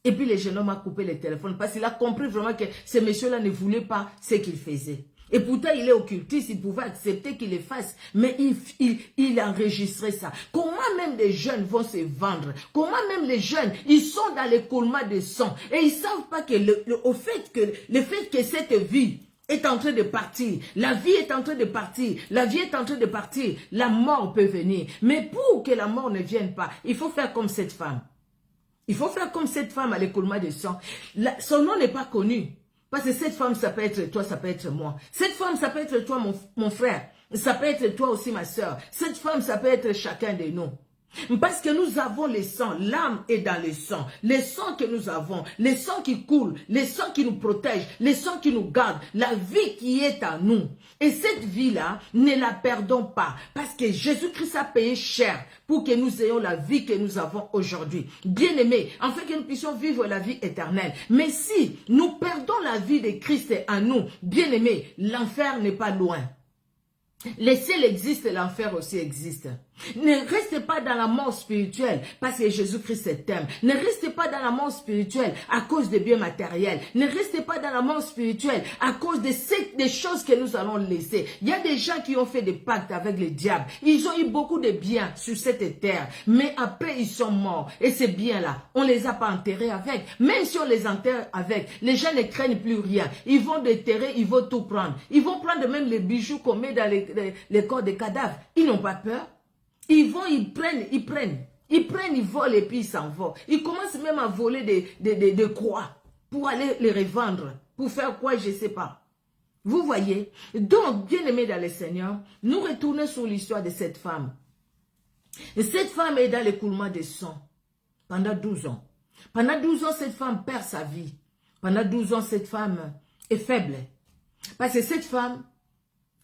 Et puis le jeune homme a coupé le téléphone parce qu'il a compris vraiment que ce monsieur-là ne voulait pas ce qu'il faisait. Et pourtant, il est occultiste, il pouvait accepter qu'il le fasse, mais il enregistrait ça. Comment même les jeunes vont se vendre? Comment même les jeunes, ils sont dans l'écoulement de sang et ils ne savent pas que le fait que cette vie est en train de partir. La vie est en train de partir. La vie est en train de partir. La mort peut venir. Mais pour que la mort ne vienne pas, il faut faire comme cette femme. Il faut faire comme cette femme à l'écoulement de sang. Son nom n'est pas connu. Parce que cette femme, ça peut être toi, ça peut être moi. Cette femme, ça peut être toi, mon frère. Ça peut être toi aussi, ma soeur. Cette femme, ça peut être chacun de nous. Parce que nous avons le sang, l'âme est dans le sang que nous avons, le sang qui coule, le sang qui nous protège, le sang qui nous garde, la vie qui est à nous. Et cette vie-là, ne la perdons pas, parce que Jésus-Christ a payé cher pour que nous ayons la vie que nous avons aujourd'hui. Bien-aimés, afin que nous puissions vivre la vie éternelle. Mais si nous perdons la vie de Christ en nous, bien-aimés, l'enfer n'est pas loin. Le ciel existe et l'enfer aussi existe. Ne restez pas dans la mort spirituelle parce que Jésus-Christ t'aime. Ne restez pas dans la mort spirituelle à cause des biens matériels. Ne restez pas dans la mort spirituelle à cause des choses que nous allons laisser. Il y a des gens qui ont fait des pactes avec le diable. Ils ont eu beaucoup de biens sur cette terre. Mais après, ils sont morts. Et ces biens-là, on ne les a pas enterrés avec. Même si on les enterre avec, les gens ne craignent plus rien. Ils vont déterrer, ils vont tout prendre. Ils vont prendre même les bijoux qu'on met dans les corps des cadavres. Ils n'ont pas peur. Ils vont, ils prennent, ils volent et puis ils s'en vont. Ils commencent même à voler des croix pour aller les revendre. Pour faire quoi, je ne sais pas. Vous voyez? Donc, bien aimés dans le Seigneur, nous retournons sur l'histoire de cette femme. Et cette femme est dans l'écoulement de sang pendant 12 ans. Pendant 12 ans, cette femme perd sa vie. Pendant 12 ans, cette femme est faible. Parce que cette femme,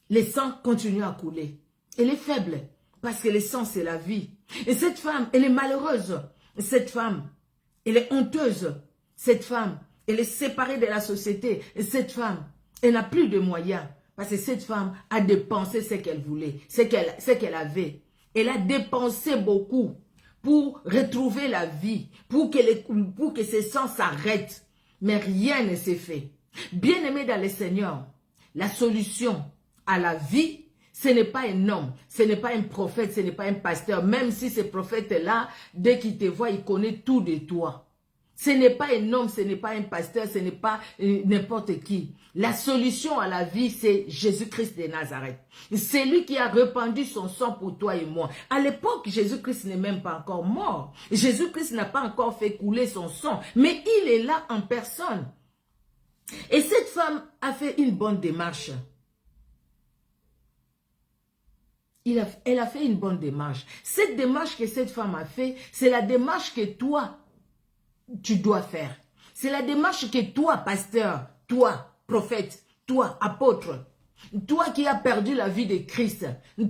le sang continue à couler. Elle est faible. Parce que le sang, c'est la vie. Et cette femme, elle est malheureuse. Cette femme, elle est honteuse. Cette femme, elle est séparée de la société. Et cette femme, elle n'a plus de moyens. Parce que cette femme a dépensé ce qu'elle voulait, ce qu'elle avait. Elle a dépensé beaucoup pour retrouver la vie, pour que ce sang s'arrête. Mais rien ne s'est fait. Bien-aimé dans le Seigneur, la solution à la vie, ce n'est pas un homme, ce n'est pas un prophète, ce n'est pas un pasteur. Même si ce prophète-là, dès qu'il te voit, il connaît tout de toi. Ce n'est pas un homme, ce n'est pas un pasteur, ce n'est pas n'importe qui. La solution à la vie, c'est Jésus-Christ de Nazareth. C'est lui qui a répandu son sang pour toi et moi. À l'époque, Jésus-Christ n'est même pas encore mort. Jésus-Christ n'a pas encore fait couler son sang, mais il est là en personne. Et cette femme a fait une bonne démarche. Elle a fait une bonne démarche. Cette démarche que cette femme a fait, c'est la démarche que toi, tu dois faire. C'est la démarche que toi, pasteur, toi, prophète, toi, apôtre, toi qui as perdu la vie de Christ,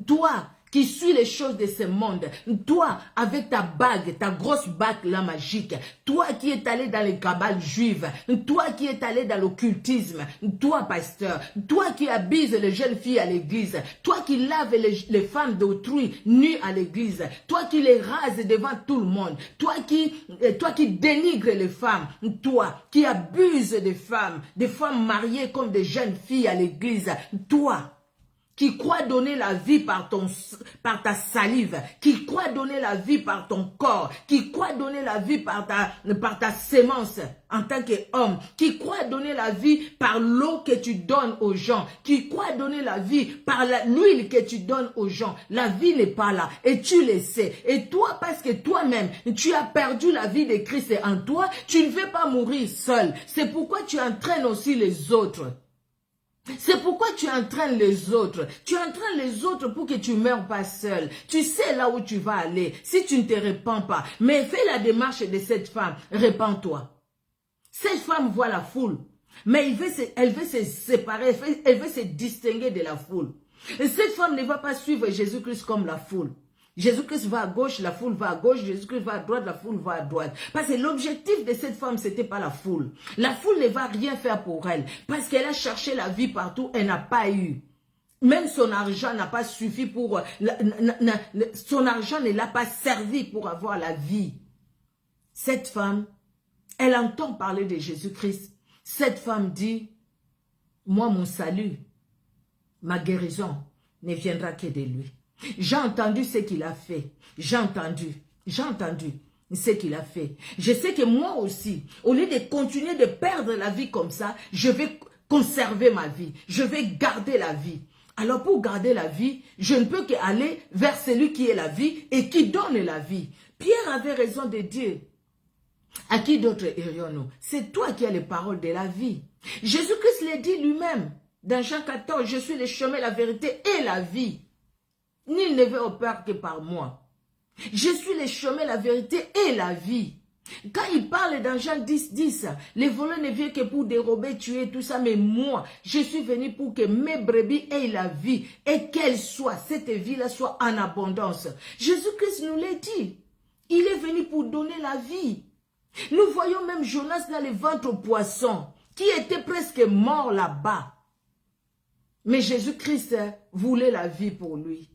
toi qui suis les choses de ce monde, toi avec ta bague, ta grosse bague là magique, toi qui es allé dans les cabales juives, toi qui es allé dans l'occultisme, toi pasteur, toi qui abises les jeunes filles à l'église, toi qui laves les femmes d'autrui nues à l'église, toi qui les rases devant tout le monde, toi qui dénigres les femmes, toi qui abuses des femmes mariées comme des jeunes filles à l'église, toi qui croit donner la vie par ta salive, qui croit donner la vie par ton corps, qui croit donner la vie par ta sémence en tant qu'homme, qui croit donner la vie par l'eau que tu donnes aux gens, qui croit donner la vie par l'huile que tu donnes aux gens. La vie n'est pas là et tu le sais. Et toi, parce que toi-même, tu as perdu la vie de Christ en toi, tu ne veux pas mourir seul. C'est pourquoi tu entraînes aussi les autres. C'est pourquoi tu entraînes les autres. Tu entraînes les autres pour que tu ne meurs pas seul. Tu sais là où tu vas aller si tu ne te répands pas. Mais fais la démarche de cette femme. Répands-toi. Cette femme voit la foule. Mais elle veut se séparer. Elle veut se distinguer de la foule. Et cette femme ne va pas suivre Jésus-Christ comme la foule. Jésus-Christ va à gauche, la foule va à gauche, Jésus-Christ va à droite, la foule va à droite. Parce que l'objectif de cette femme, ce n'était pas la foule. La foule ne va rien faire pour elle. Parce qu'elle a cherché la vie partout, elle n'a pas eu. Même son argent n'a pas suffi pour... son argent ne l'a pas servi pour avoir la vie. Cette femme, elle entend parler de Jésus-Christ. Cette femme dit, moi mon salut, ma guérison ne viendra que de lui. J'ai entendu ce qu'il a fait. J'ai entendu ce qu'il a fait. Je sais que moi aussi, au lieu de continuer de perdre la vie comme ça, je vais conserver ma vie. Je vais garder la vie. Alors pour garder la vie, je ne peux qu'aller vers celui qui est la vie et qui donne la vie. Pierre avait raison de dire, à qui d'autre irions-nous? C'est toi qui as les paroles de la vie. Jésus-Christ l'a dit lui-même dans Jean 14, je suis le chemin, la vérité et la vie. Nul ne veut au Père que par moi. Je suis le chemin, la vérité et la vie. Quand il parle dans Jean 10, les voleurs ne viennent que pour dérober, tuer, tout ça, mais moi, je suis venu pour que mes brebis aient la vie et qu'elle soit, cette vie-là soit en abondance. Jésus-Christ nous l'a dit. Il est venu pour donner la vie. Nous voyons même Jonas dans le ventre au poisson, qui était presque mort là-bas. Mais Jésus-Christ voulait la vie pour lui.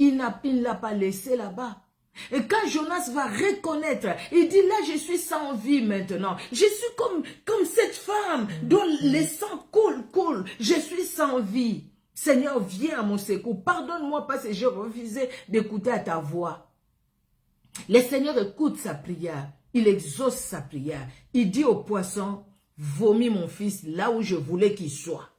Il ne l'a pas laissé là-bas. Et quand Jonas va reconnaître, il dit là je suis sans vie maintenant. Je suis comme cette femme dont le sang coule. Je suis sans vie. Seigneur, viens à mon secours. Pardonne-moi parce que j'ai refusé d'écouter à ta voix. Le Seigneur écoute sa prière. Il exauce sa prière. Il dit au poisson, vomis mon fils là où je voulais qu'il soit.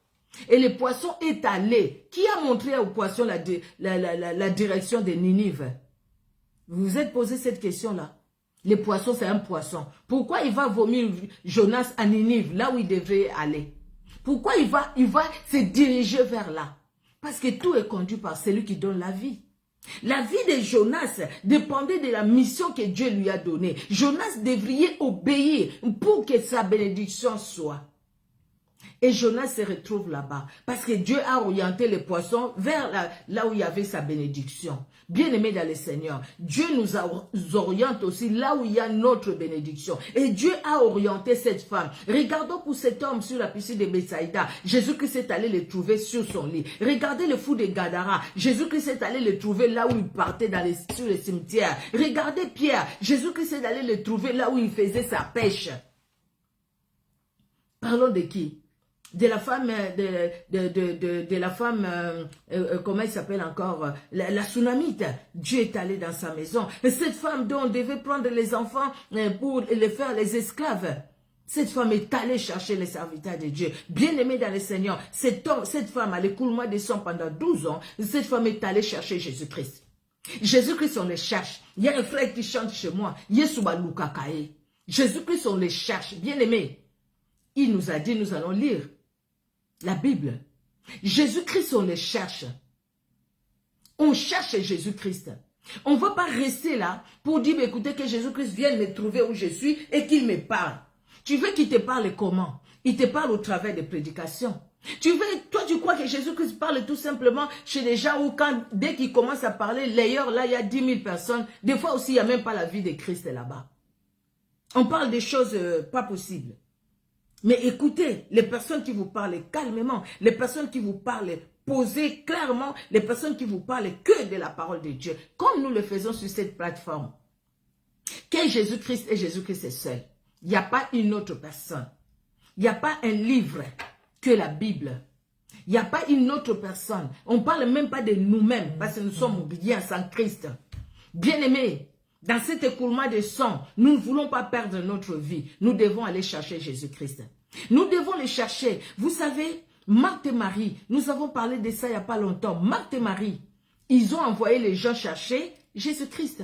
Et le poisson est allé. Qui a montré au poisson la direction de Ninive? Vous vous êtes posé cette question-là. Le poisson, c'est un poisson. Pourquoi il va vomir Jonas à Ninive, là où il devait aller? Pourquoi il va se diriger vers là? Parce que tout est conduit par celui qui donne la vie. La vie de Jonas dépendait de la mission que Dieu lui a donnée. Jonas devrait obéir pour que sa bénédiction soit. Et Jonas se retrouve là-bas. Parce que Dieu a orienté les poissons vers là où il y avait sa bénédiction. Bien-aimés dans le Seigneur, Dieu nous oriente aussi là où il y a notre bénédiction. Et Dieu a orienté cette femme. Regardons pour cet homme sur la piscine de Bethsaïda. Jésus-Christ est allé le trouver sur son lit. Regardez le fou de Gadara. Jésus-Christ est allé le trouver là où il partait sur le cimetière. Regardez Pierre. Jésus-Christ est allé le trouver là où il faisait sa pêche. Parlons de qui? de la femme, comment elle s'appelle encore, la Sunamite. Dieu est allé dans sa maison. Cette femme dont on devait prendre les enfants pour les faire les esclaves. Cette femme est allée chercher les serviteurs de Dieu. Bien-aimée dans le Seigneur, cette femme a l'écoulement de sang pendant 12 ans. Cette femme est allée chercher Jésus-Christ. Jésus-Christ, on les cherche. Il y a un frère qui chante chez moi. Jésus-Christ, on les cherche. Bien-aimé, il nous a dit, nous allons lire la Bible. Jésus-Christ, on les cherche. On cherche Jésus-Christ. On ne va pas rester là pour dire, écoutez, que Jésus-Christ vienne me trouver où je suis et qu'il me parle. Tu veux qu'il te parle comment? Il te parle au travers des prédications. Toi, tu crois que Jésus-Christ parle tout simplement chez les gens où dès qu'il commence à parler, d'ailleurs, là, il y a 10 000 personnes. Des fois aussi, il n'y a même pas la vie de Christ là-bas. On parle des choses pas possibles. Mais écoutez, les personnes qui vous parlent calmement, les personnes qui vous parlent posées clairement, les personnes qui vous parlent que de la parole de Dieu, comme nous le faisons sur cette plateforme. Qu'est Jésus-Christ et Jésus-Christ est seul. Il n'y a pas une autre personne. Il n'y a pas un livre que la Bible. Il n'y a pas une autre personne. On ne parle même pas de nous-mêmes parce que nous sommes bien sans Christ. Bien-aimés, dans cet écoulement de sang, nous ne voulons pas perdre notre vie. Nous devons aller chercher Jésus-Christ. Nous devons le chercher. Vous savez, Marthe et Marie, nous avons parlé de ça il n'y a pas longtemps. Marthe et Marie, ils ont envoyé les gens chercher Jésus-Christ.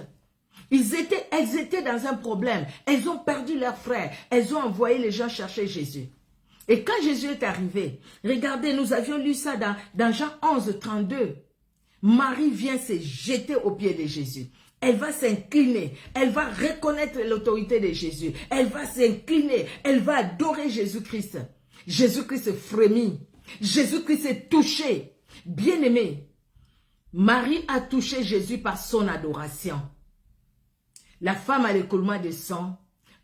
Elles étaient dans un problème. Elles ont perdu leur frère. Elles ont envoyé les gens chercher Jésus. Et quand Jésus est arrivé, regardez, nous avions lu ça dans Jean 11, 32. Marie vient se jeter aux pieds de Jésus. Elle va s'incliner. Elle va reconnaître l'autorité de Jésus. Elle va s'incliner. Elle va adorer Jésus-Christ. Jésus-Christ frémit. Jésus-Christ est touché. Bien-aimé, Marie a touché Jésus par son adoration. La femme à l'écoulement de sang,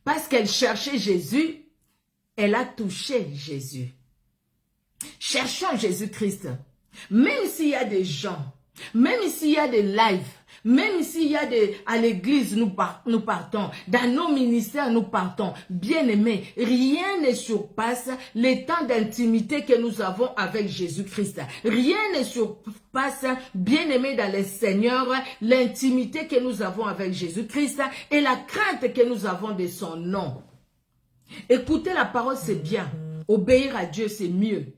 parce qu'elle cherchait Jésus, elle a touché Jésus. Cherchons Jésus-Christ. Même s'il y a des gens, même s'il y a des lives, même s'il y a à l'église, nous partons. Dans nos ministères, nous partons. Bien-aimés, rien ne surpasse les temps d'intimité que nous avons avec Jésus-Christ. Rien ne surpasse, bien-aimés dans le Seigneur, l'intimité que nous avons avec Jésus-Christ et la crainte que nous avons de son nom. Écouter la parole, c'est bien. Obéir à Dieu, c'est mieux.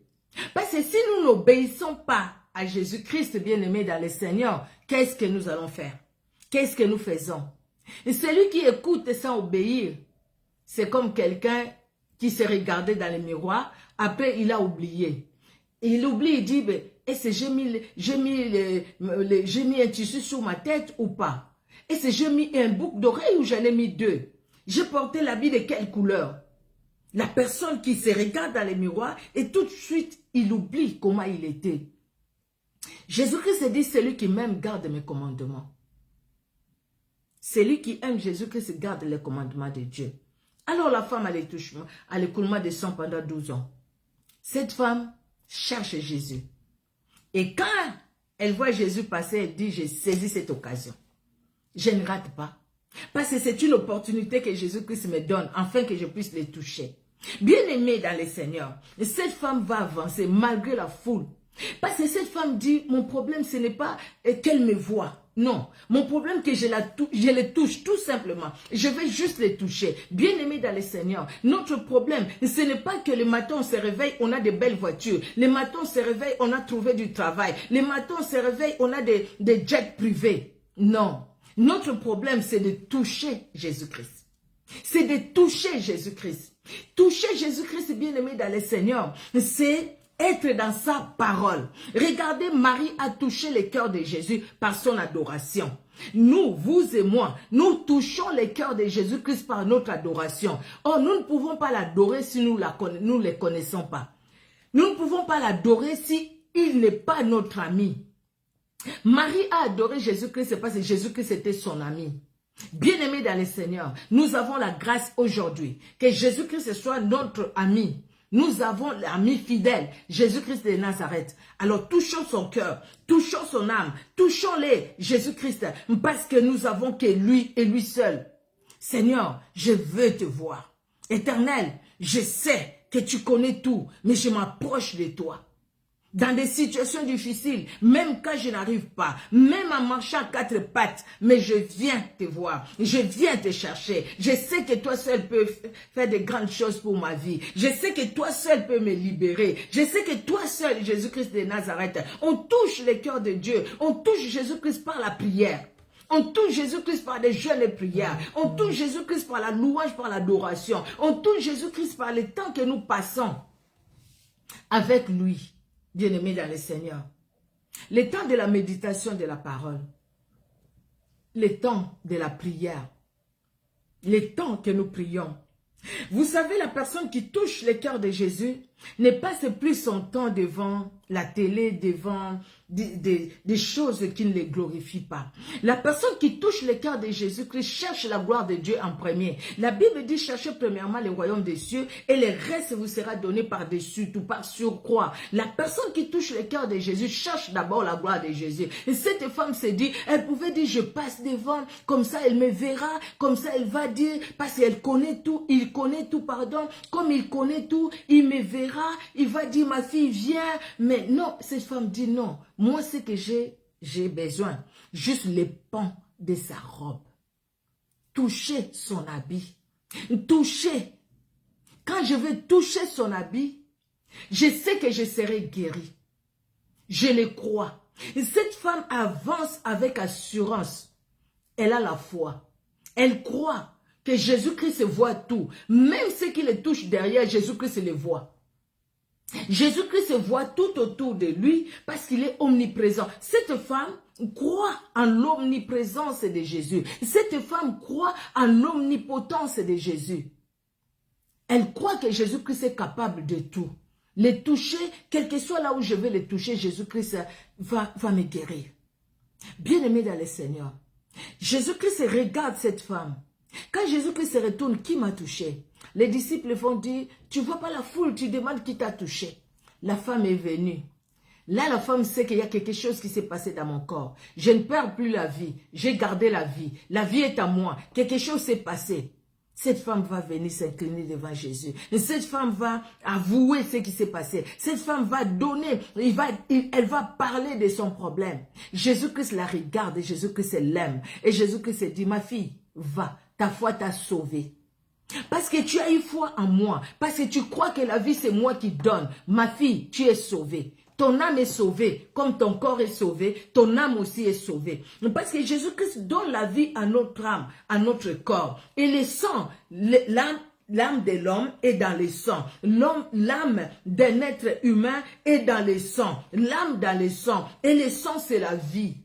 Parce que si nous n'obéissons pas à Jésus-Christ, bien-aimé dans le Seigneur, qu'est-ce que nous allons faire? Qu'est-ce que nous faisons? Et celui qui écoute sans obéir, c'est comme quelqu'un qui s'est regardé dans le miroir, après il a oublié. Il oublie, il dit, est-ce que j'ai mis un tissu sur ma tête ou pas? Est-ce que j'ai mis un boucle d'oreille ou j'en ai mis deux? J'ai porté l'habit de quelle couleur? La personne qui se regarde dans le miroir et tout de suite, il oublie comment il était. Jésus-Christ dit, celui qui m'aime garde mes commandements. Celui qui aime Jésus-Christ garde les commandements de Dieu. Alors la femme a l'écoulement de sang pendant 12 ans. Cette femme cherche Jésus. Et quand elle voit Jésus passer, elle dit, j'ai saisi cette occasion. Je ne rate pas. Parce que c'est une opportunité que Jésus-Christ me donne, afin que je puisse les toucher. Bien-aimé dans le Seigneur, cette femme va avancer malgré la foule. Parce que cette femme dit, mon problème ce n'est pas qu'elle me voit. Non, mon problème c'est que je les touche tout simplement. Je vais juste les toucher. Bien-aimé dans le Seigneur, notre problème ce n'est pas que le matin on se réveille, on a de belles voitures. Le matin on se réveille, on a trouvé du travail. Le matin on se réveille, on a des jets privés. Non, notre problème c'est de toucher Jésus-Christ. C'est de toucher Jésus-Christ. Toucher Jésus-Christ, bien-aimé dans le Seigneur, c'est être dans sa parole. Regardez, Marie a touché le cœur de Jésus par son adoration. Nous, vous et moi, nous touchons le cœur de Jésus-Christ par notre adoration. Or, nous ne pouvons pas l'adorer si nous ne le connaissons pas. Nous ne pouvons pas l'adorer si il n'est pas notre ami. Marie a adoré Jésus-Christ parce que Jésus-Christ était son ami. Bien-aimés dans le Seigneur, nous avons la grâce aujourd'hui que Jésus-Christ soit notre ami. Nous avons l'ami fidèle, Jésus-Christ de Nazareth. Alors touchons son cœur, touchons son âme, touchons-les, Jésus-Christ, parce que nous avons que lui et lui seul. Seigneur, je veux te voir. Éternel, je sais que tu connais tout, mais je m'approche de toi. Dans des situations difficiles, même quand je n'arrive pas, même en marchant à quatre pattes, mais je viens te voir, je viens te chercher. Je sais que toi seul peux faire de grandes choses pour ma vie. Je sais que toi seul peux me libérer. Je sais que toi seul, Jésus-Christ de Nazareth, on touche le cœur de Dieu, on touche Jésus-Christ par la prière. On touche Jésus-Christ par des jeûnes et prières. On touche Jésus-Christ par la louange, par l'adoration. On touche Jésus-Christ par le temps que nous passons avec lui. Bien-aimés dans le Seigneur, le temps de la méditation de la parole, le temps de la prière, le temps que nous prions. Vous savez, la personne qui touche le cœur de Jésus ne passe plus son temps devant la télé, devant des choses qui ne les glorifient pas. La personne qui touche le cœur de Jésus-Christ cherche la gloire de Dieu en premier. La Bible dit, cherchez premièrement le royaume des cieux et le reste vous sera donné par-dessus, tout par surcroît. La personne qui touche le cœur de Jésus cherche d'abord la gloire de Jésus. Et cette femme s'est dit, elle pouvait dire, je passe devant, comme ça elle me verra, comme ça elle va dire, parce qu'elle connaît tout, il connaît tout, pardon, comme il connaît tout, il me verra, il va dire, ma fille, viens. Mais non, cette femme dit non. Moi, ce que j'ai besoin, juste les pans de sa robe. Toucher son habit. Toucher. Quand je vais toucher son habit, je sais que je serai guérie. Je le crois. Et cette femme avance avec assurance. Elle a la foi. Elle croit que Jésus-Christ voit tout. Même ce qui le touche derrière, Jésus-Christ le voit. Jésus-Christ voit tout autour de lui parce qu'il est omniprésent. Cette femme croit en l'omniprésence de Jésus. Cette femme croit en l'omnipotence de Jésus. Elle croit que Jésus-Christ est capable de tout. Le toucher, quel que soit là où je vais le toucher, Jésus-Christ va me guérir. Bien-aimé dans le Seigneur, Jésus-Christ regarde cette femme. Quand Jésus-Christ se retourne, qui m'a touché? Les disciples vont dire, tu ne vois pas la foule, tu demandes qui t'a touché. La femme est venue. Là, la femme sait qu'il y a quelque chose qui s'est passé dans mon corps. Je ne perds plus la vie. J'ai gardé la vie. La vie est à moi. Quelque chose s'est passé. Cette femme va venir s'incliner devant Jésus. Et cette femme va avouer ce qui s'est passé. Cette femme va donner, elle va parler de son problème. Jésus-Christ la regarde et Jésus-Christ l'aime. Et Jésus-Christ dit, ma fille, va, ta foi t'a sauvée. Parce que tu as eu foi en moi. Parce que tu crois que la vie c'est moi qui donne. Ma fille, tu es sauvée. Ton âme est sauvée. Comme ton corps est sauvé, ton âme aussi est sauvée. Parce que Jésus-Christ donne la vie à notre âme, à notre corps. Et le sang, l'âme de l'homme est dans le sang. L'âme d'un être humain est dans le sang. L'âme dans le sang. Et le sang c'est la vie.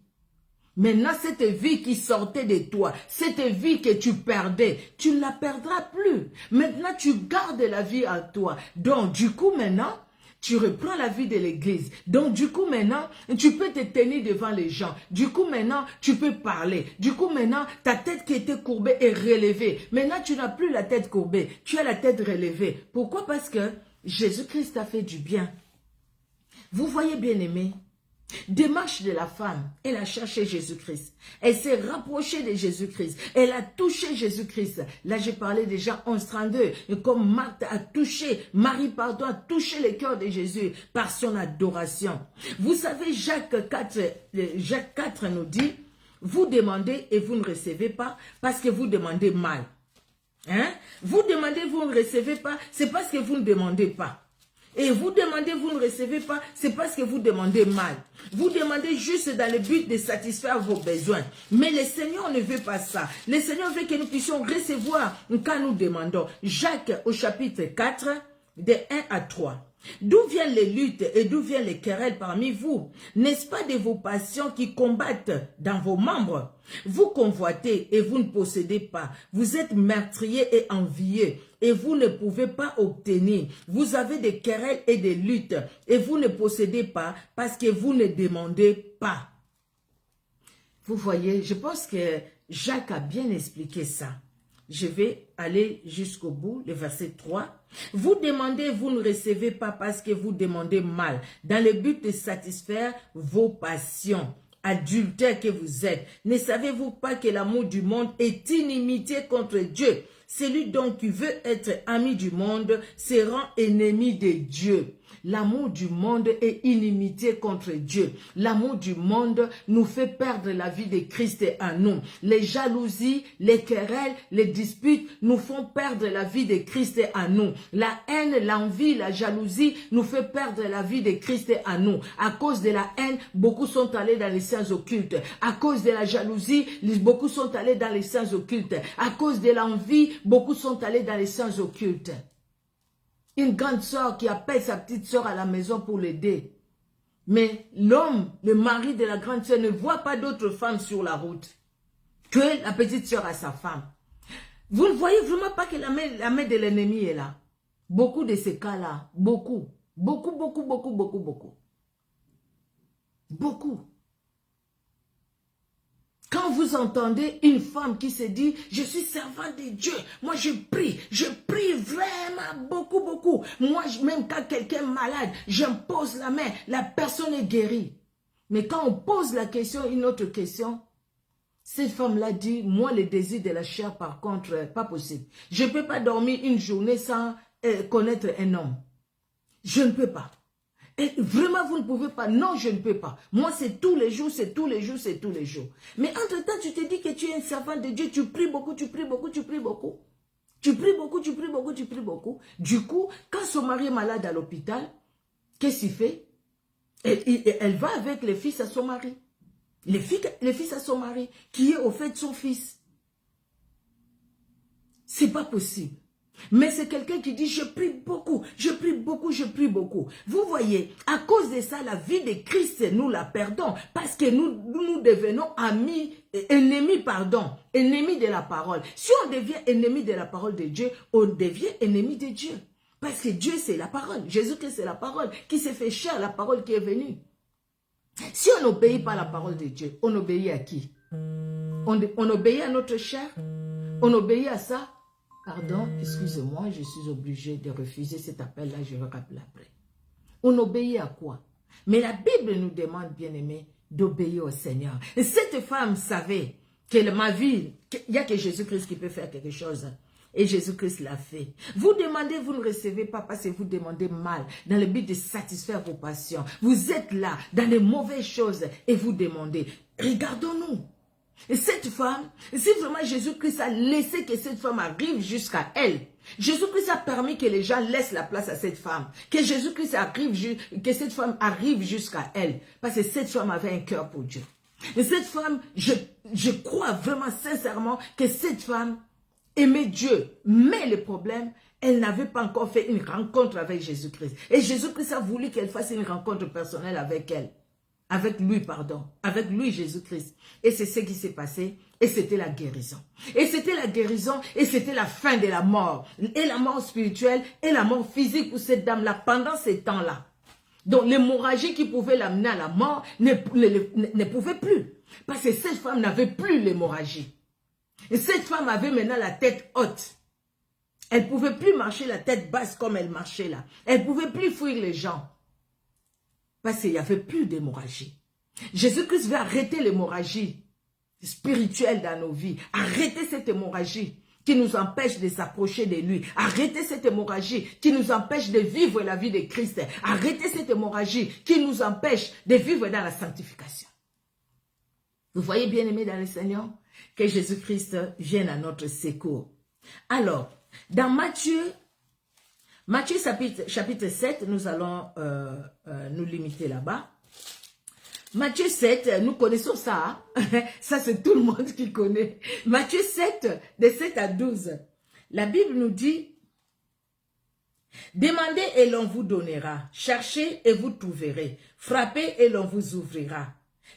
Maintenant, cette vie qui sortait de toi, cette vie que tu perdais, tu ne la perdras plus. Maintenant, tu gardes la vie à toi. Donc, du coup, maintenant, tu reprends la vie de l'église. Donc, du coup, maintenant, tu peux te tenir devant les gens. Du coup, maintenant, tu peux parler. Du coup, maintenant, ta tête qui était courbée est relevée. Maintenant, tu n'as plus la tête courbée. Tu as la tête relevée. Pourquoi? Parce que Jésus-Christ t'a fait du bien. Vous voyez, bien-aimés, démarche de la femme, elle a cherché Jésus-Christ. Elle s'est rapprochée de Jésus-Christ. Elle a touché Jésus-Christ. Là, j'ai parlé déjà 11:32. Et comme Marthe a touché, Marie, pardon, a touché le cœur de Jésus par son adoration. Vous savez, Jacques 4 nous dit, vous demandez et vous ne recevez pas parce que vous demandez mal. Hein? Vous demandez, vous ne recevez pas, c'est parce que vous ne demandez pas. Et vous demandez, vous ne recevez pas, c'est parce que vous demandez mal. Vous demandez juste dans le but de satisfaire vos besoins. Mais le Seigneur ne veut pas ça. Le Seigneur veut que nous puissions recevoir quand nous demandons. Jacques au chapitre 4, de 1 à 3. D'où viennent les luttes et d'où viennent les querelles parmi vous? N'est-ce pas de vos passions qui combattent dans vos membres? Vous convoitez et vous ne possédez pas. Vous êtes meurtriers et envieux et vous ne pouvez pas obtenir. Vous avez des querelles et des luttes et vous ne possédez pas parce que vous ne demandez pas. Vous voyez, je pense que Jacques a bien expliqué ça. Je vais aller jusqu'au bout, le verset 3. Vous demandez, vous ne recevez pas parce que vous demandez mal, dans le but de satisfaire vos passions. adultères que vous êtes, ne savez-vous pas que l'amour du monde est inimitié contre Dieu? Celui donc qui veut être ami du monde se rend ennemi de Dieu. L'amour du monde est inimitié contre Dieu. L'amour du monde nous fait perdre la vie de Christ en nous. Les jalousies, les querelles, les disputes nous font perdre la vie de Christ en nous. La haine, l'envie, la jalousie nous fait perdre la vie de Christ en nous. À cause de la haine, beaucoup sont allés dans les sciences occultes. À cause de la jalousie, beaucoup sont allés dans les sciences occultes. À cause de l'envie, beaucoup sont allés dans les sciences occultes. Une grande sœur qui appelle sa petite sœur à la maison pour l'aider. Mais l'homme, le mari de la grande sœur, ne voit pas d'autres femmes sur la route que la petite sœur à sa femme. Vous ne voyez vraiment pas que la main de l'ennemi est là. Beaucoup de ces cas-là, beaucoup. Quand vous entendez une femme qui se dit, je suis servante de Dieu, moi je prie vraiment beaucoup. Moi, même quand quelqu'un est malade, j'impose la main, la personne est guérie. Mais quand on pose la question, une autre question, cette femme-là dit, moi le désir de la chair par contre, pas possible. Je ne peux pas dormir une journée sans connaître un homme. Je ne peux pas. Et vraiment, vous ne pouvez pas. Non, je ne peux pas. Moi, c'est tous les jours, c'est tous les jours, c'est tous les jours. Mais entre-temps, tu te dis que tu es un servant de Dieu, tu pries beaucoup. Tu pries beaucoup. Du coup, quand son mari est malade à l'hôpital, qu'est-ce qu'il fait? Elle va avec les fils à son mari. Les fils à son mari, qui est au fait son fils. C'est pas possible. Mais c'est quelqu'un qui dit, je prie beaucoup. Vous voyez, à cause de ça, la vie de Christ, nous la perdons. Parce que nous devenons ennemis de la parole. Si on devient ennemi de la parole de Dieu, on devient ennemi de Dieu. Parce que Dieu, c'est la parole. Jésus-Christ, c'est la parole qui s'est fait chair, la parole qui est venue. Si on n'obéit pas à la parole de Dieu, on obéit à qui? On obéit à notre chair? On obéit à ça? Pardon, excusez-moi, je suis obligée de refuser cet appel-là, je vais rappeler après. On obéit à quoi? Mais la Bible nous demande, bien aimé, d'obéir au Seigneur. Et cette femme savait que ma vie, il n'y a que Jésus-Christ qui peut faire quelque chose. Et Jésus-Christ l'a fait. Vous demandez, vous ne recevez pas parce que vous demandez mal, dans le but de satisfaire vos passions. Vous êtes là, dans les mauvaises choses, et vous demandez. Regardons-nous. Et cette femme, si vraiment Jésus-Christ a laissé que cette femme arrive jusqu'à elle, Jésus-Christ a permis que les gens laissent la place à cette femme, que Jésus-Christ arrive, que cette femme arrive jusqu'à elle, parce que cette femme avait un cœur pour Dieu. Et cette femme, je crois vraiment sincèrement que cette femme aimait Dieu, mais le problème, elle n'avait pas encore fait une rencontre avec Jésus-Christ. Et Jésus-Christ a voulu qu'elle fasse une rencontre personnelle avec elle. Avec lui Jésus-Christ. Et c'est ce qui s'est passé, et c'était la guérison. Et c'était la guérison, et c'était la fin de la mort. Et la mort spirituelle, et la mort physique pour cette dame-là, pendant ces temps-là. Donc l'hémorragie qui pouvait l'amener à la mort ne pouvait plus. Parce que cette femme n'avait plus l'hémorragie. Et cette femme avait maintenant la tête haute. Elle ne pouvait plus marcher la tête basse comme elle marchait là. Elle ne pouvait plus fuir les gens. Parce qu'il n'y avait plus d'hémorragie. Jésus-Christ veut arrêter l'hémorragie spirituelle dans nos vies. Arrêter cette hémorragie qui nous empêche de s'approcher de lui. Arrêter cette hémorragie qui nous empêche de vivre la vie de Christ. Arrêter cette hémorragie qui nous empêche de vivre dans la sanctification. Vous voyez, bien aimés dans le Seigneur, que Jésus-Christ vienne à notre secours. Alors, dans Matthieu chapitre 7, nous allons nous limiter là-bas. Matthieu 7, nous connaissons ça. Hein? Ça, c'est tout le monde qui connaît. Matthieu 7, de 7 à 12. La Bible nous dit, « Demandez et l'on vous donnera. Cherchez et vous trouverez. Frappez et l'on vous ouvrira.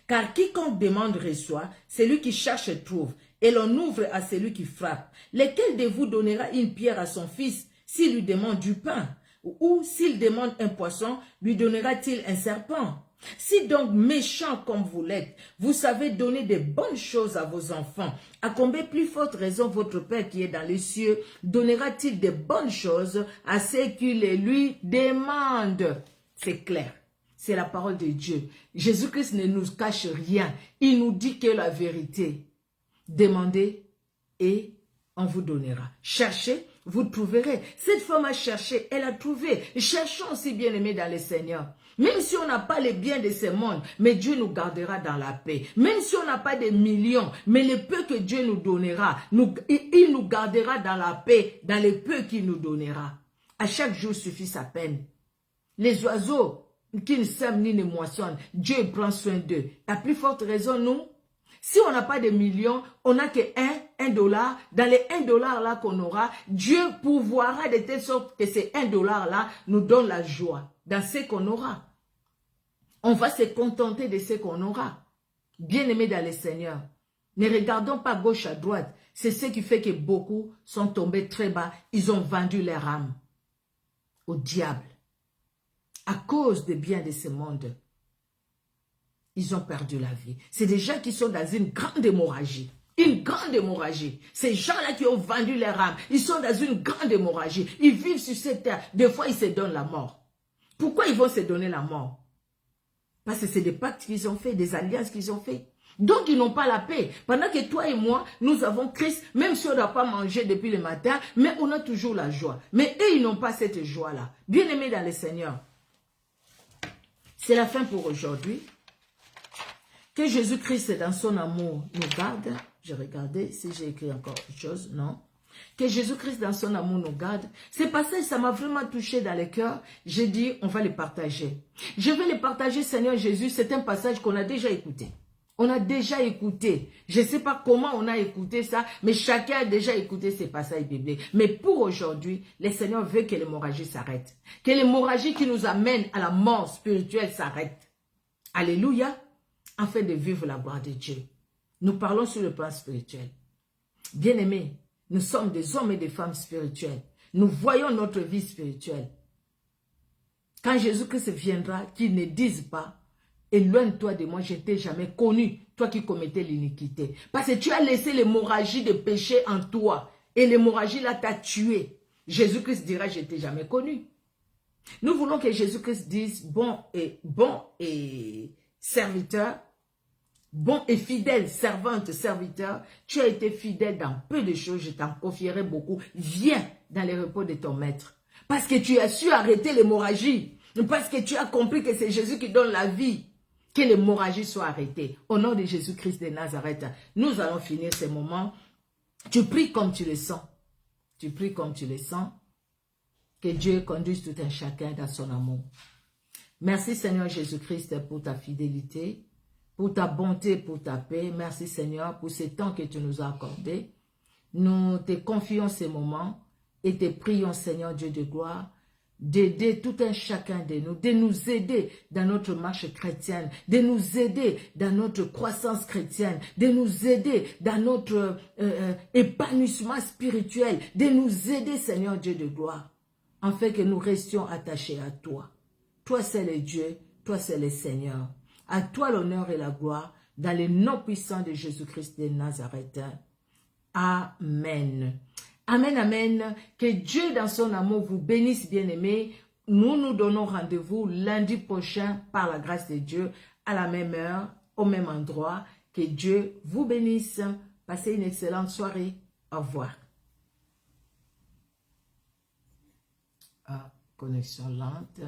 Car quiconque demande reçoit, celui qui cherche trouve. Et l'on ouvre à celui qui frappe. Lequel de vous donnera une pierre à son fils s'il lui demande du pain? Ou s'il demande un poisson, lui donnera-t-il un serpent? Si donc méchant comme vous l'êtes, vous savez donner de bonnes choses à vos enfants, à combien plus forte raison votre Père qui est dans les cieux donnera-t-il de bonnes choses à ceux qui les lui demandent? » C'est clair. C'est la parole de Dieu. Jésus-Christ ne nous cache rien. Il nous dit que la vérité. Demandez et on vous donnera. Cherchez, vous trouverez. Cette femme a cherché, elle a trouvé. Cherchons aussi, bien-aimés dans le Seigneur. Même si on n'a pas les biens de ce monde, mais Dieu nous gardera dans la paix. Même si on n'a pas des millions, mais le peu que Dieu nous donnera, il nous gardera dans la paix, dans le peu qu'il nous donnera. À chaque jour suffit sa peine. Les oiseaux qui ne sèment ni ne moissonnent, Dieu prend soin d'eux. À plus forte raison, nous, si on n'a pas de millions, on n'a que un dollar. Dans les 1 dollar là qu'on aura, Dieu pourvoira de telle sorte que ces 1 dollar là nous donne la joie dans ce qu'on aura. On va se contenter de ce qu'on aura. Bien-aimés dans le Seigneur, ne regardons pas gauche à droite. C'est ce qui fait que beaucoup sont tombés très bas. Ils ont vendu leur âme au diable. À cause des biens de ce monde, ils ont perdu la vie. C'est des gens qui sont dans une grande hémorragie. Une grande hémorragie. Ces gens-là qui ont vendu leur âme, ils sont dans une grande hémorragie. Ils vivent sur cette terre. Des fois, ils se donnent la mort. Pourquoi ils vont se donner la mort? Parce que c'est des pactes qu'ils ont fait, des alliances qu'ils ont fait. Donc, ils n'ont pas la paix. Pendant que toi et moi, nous avons Christ, même si on n'a pas mangé depuis le matin, mais on a toujours la joie. Mais eux, ils n'ont pas cette joie-là. Bien-aimés dans le Seigneur, c'est la fin pour aujourd'hui. Que Jésus-Christ, dans son amour, nous garde. Je regardais si j'ai écrit encore autre chose. Non. Que Jésus-Christ, dans son amour, nous garde. Ces passages, ça m'a vraiment touché dans le cœur. J'ai dit, on va les partager. Je vais les partager, Seigneur Jésus. C'est un passage qu'on a déjà écouté. On a déjà écouté. Je ne sais pas comment on a écouté ça, mais chacun a déjà écouté ces passages bibliques. Mais pour aujourd'hui, le Seigneur veut que l'hémorragie s'arrête. Que l'hémorragie qui nous amène à la mort spirituelle s'arrête. Alléluia. Afin de vivre la gloire de Dieu. Nous parlons sur le plan spirituel. Bien-aimés, nous sommes des hommes et des femmes spirituels. Nous voyons notre vie spirituelle. Quand Jésus-Christ viendra, qu'il ne dise pas, éloigne-toi de moi, je ne t'ai jamais connu, toi qui commettais l'iniquité. Parce que tu as laissé l'hémorragie de péché en toi. Et l'hémorragie là t'a tué. Jésus-Christ dira, je ne t'ai jamais connu. Nous voulons que Jésus-Christ dise, bon et serviteur, bon et fidèle, servante, serviteur, tu as été fidèle dans peu de choses, je t'en confierai beaucoup. Viens dans les repos de ton maître. Parce que tu as su arrêter l'hémorragie. Parce que tu as compris que c'est Jésus qui donne la vie. Que l'hémorragie soit arrêtée. Au nom de Jésus-Christ de Nazareth, nous allons finir ce moment. Tu pries comme tu le sens. Tu pries comme tu le sens. Que Dieu conduise tout un chacun dans son amour. Merci Seigneur Jésus-Christ pour ta fidélité, pour ta bonté, pour ta paix. Merci Seigneur pour ce temps que tu nous as accordé. Nous te confions ces moments et te prions Seigneur Dieu de gloire d'aider tout un chacun de nous aider dans notre marche chrétienne, de nous aider dans notre croissance chrétienne, de nous aider dans notre épanouissement spirituel, de nous aider Seigneur Dieu de gloire, afin que nous restions attachés à toi. Toi, c'est le Dieu, toi, c'est le Seigneur. À toi l'honneur et la gloire, dans le nom puissant de Jésus-Christ de Nazareth. Amen. Amen, amen. Que Dieu, dans son amour, vous bénisse, bien-aimés. Nous nous donnons rendez-vous lundi prochain, par la grâce de Dieu, à la même heure, au même endroit. Que Dieu vous bénisse. Passez une excellente soirée. Au revoir. Connexion lente.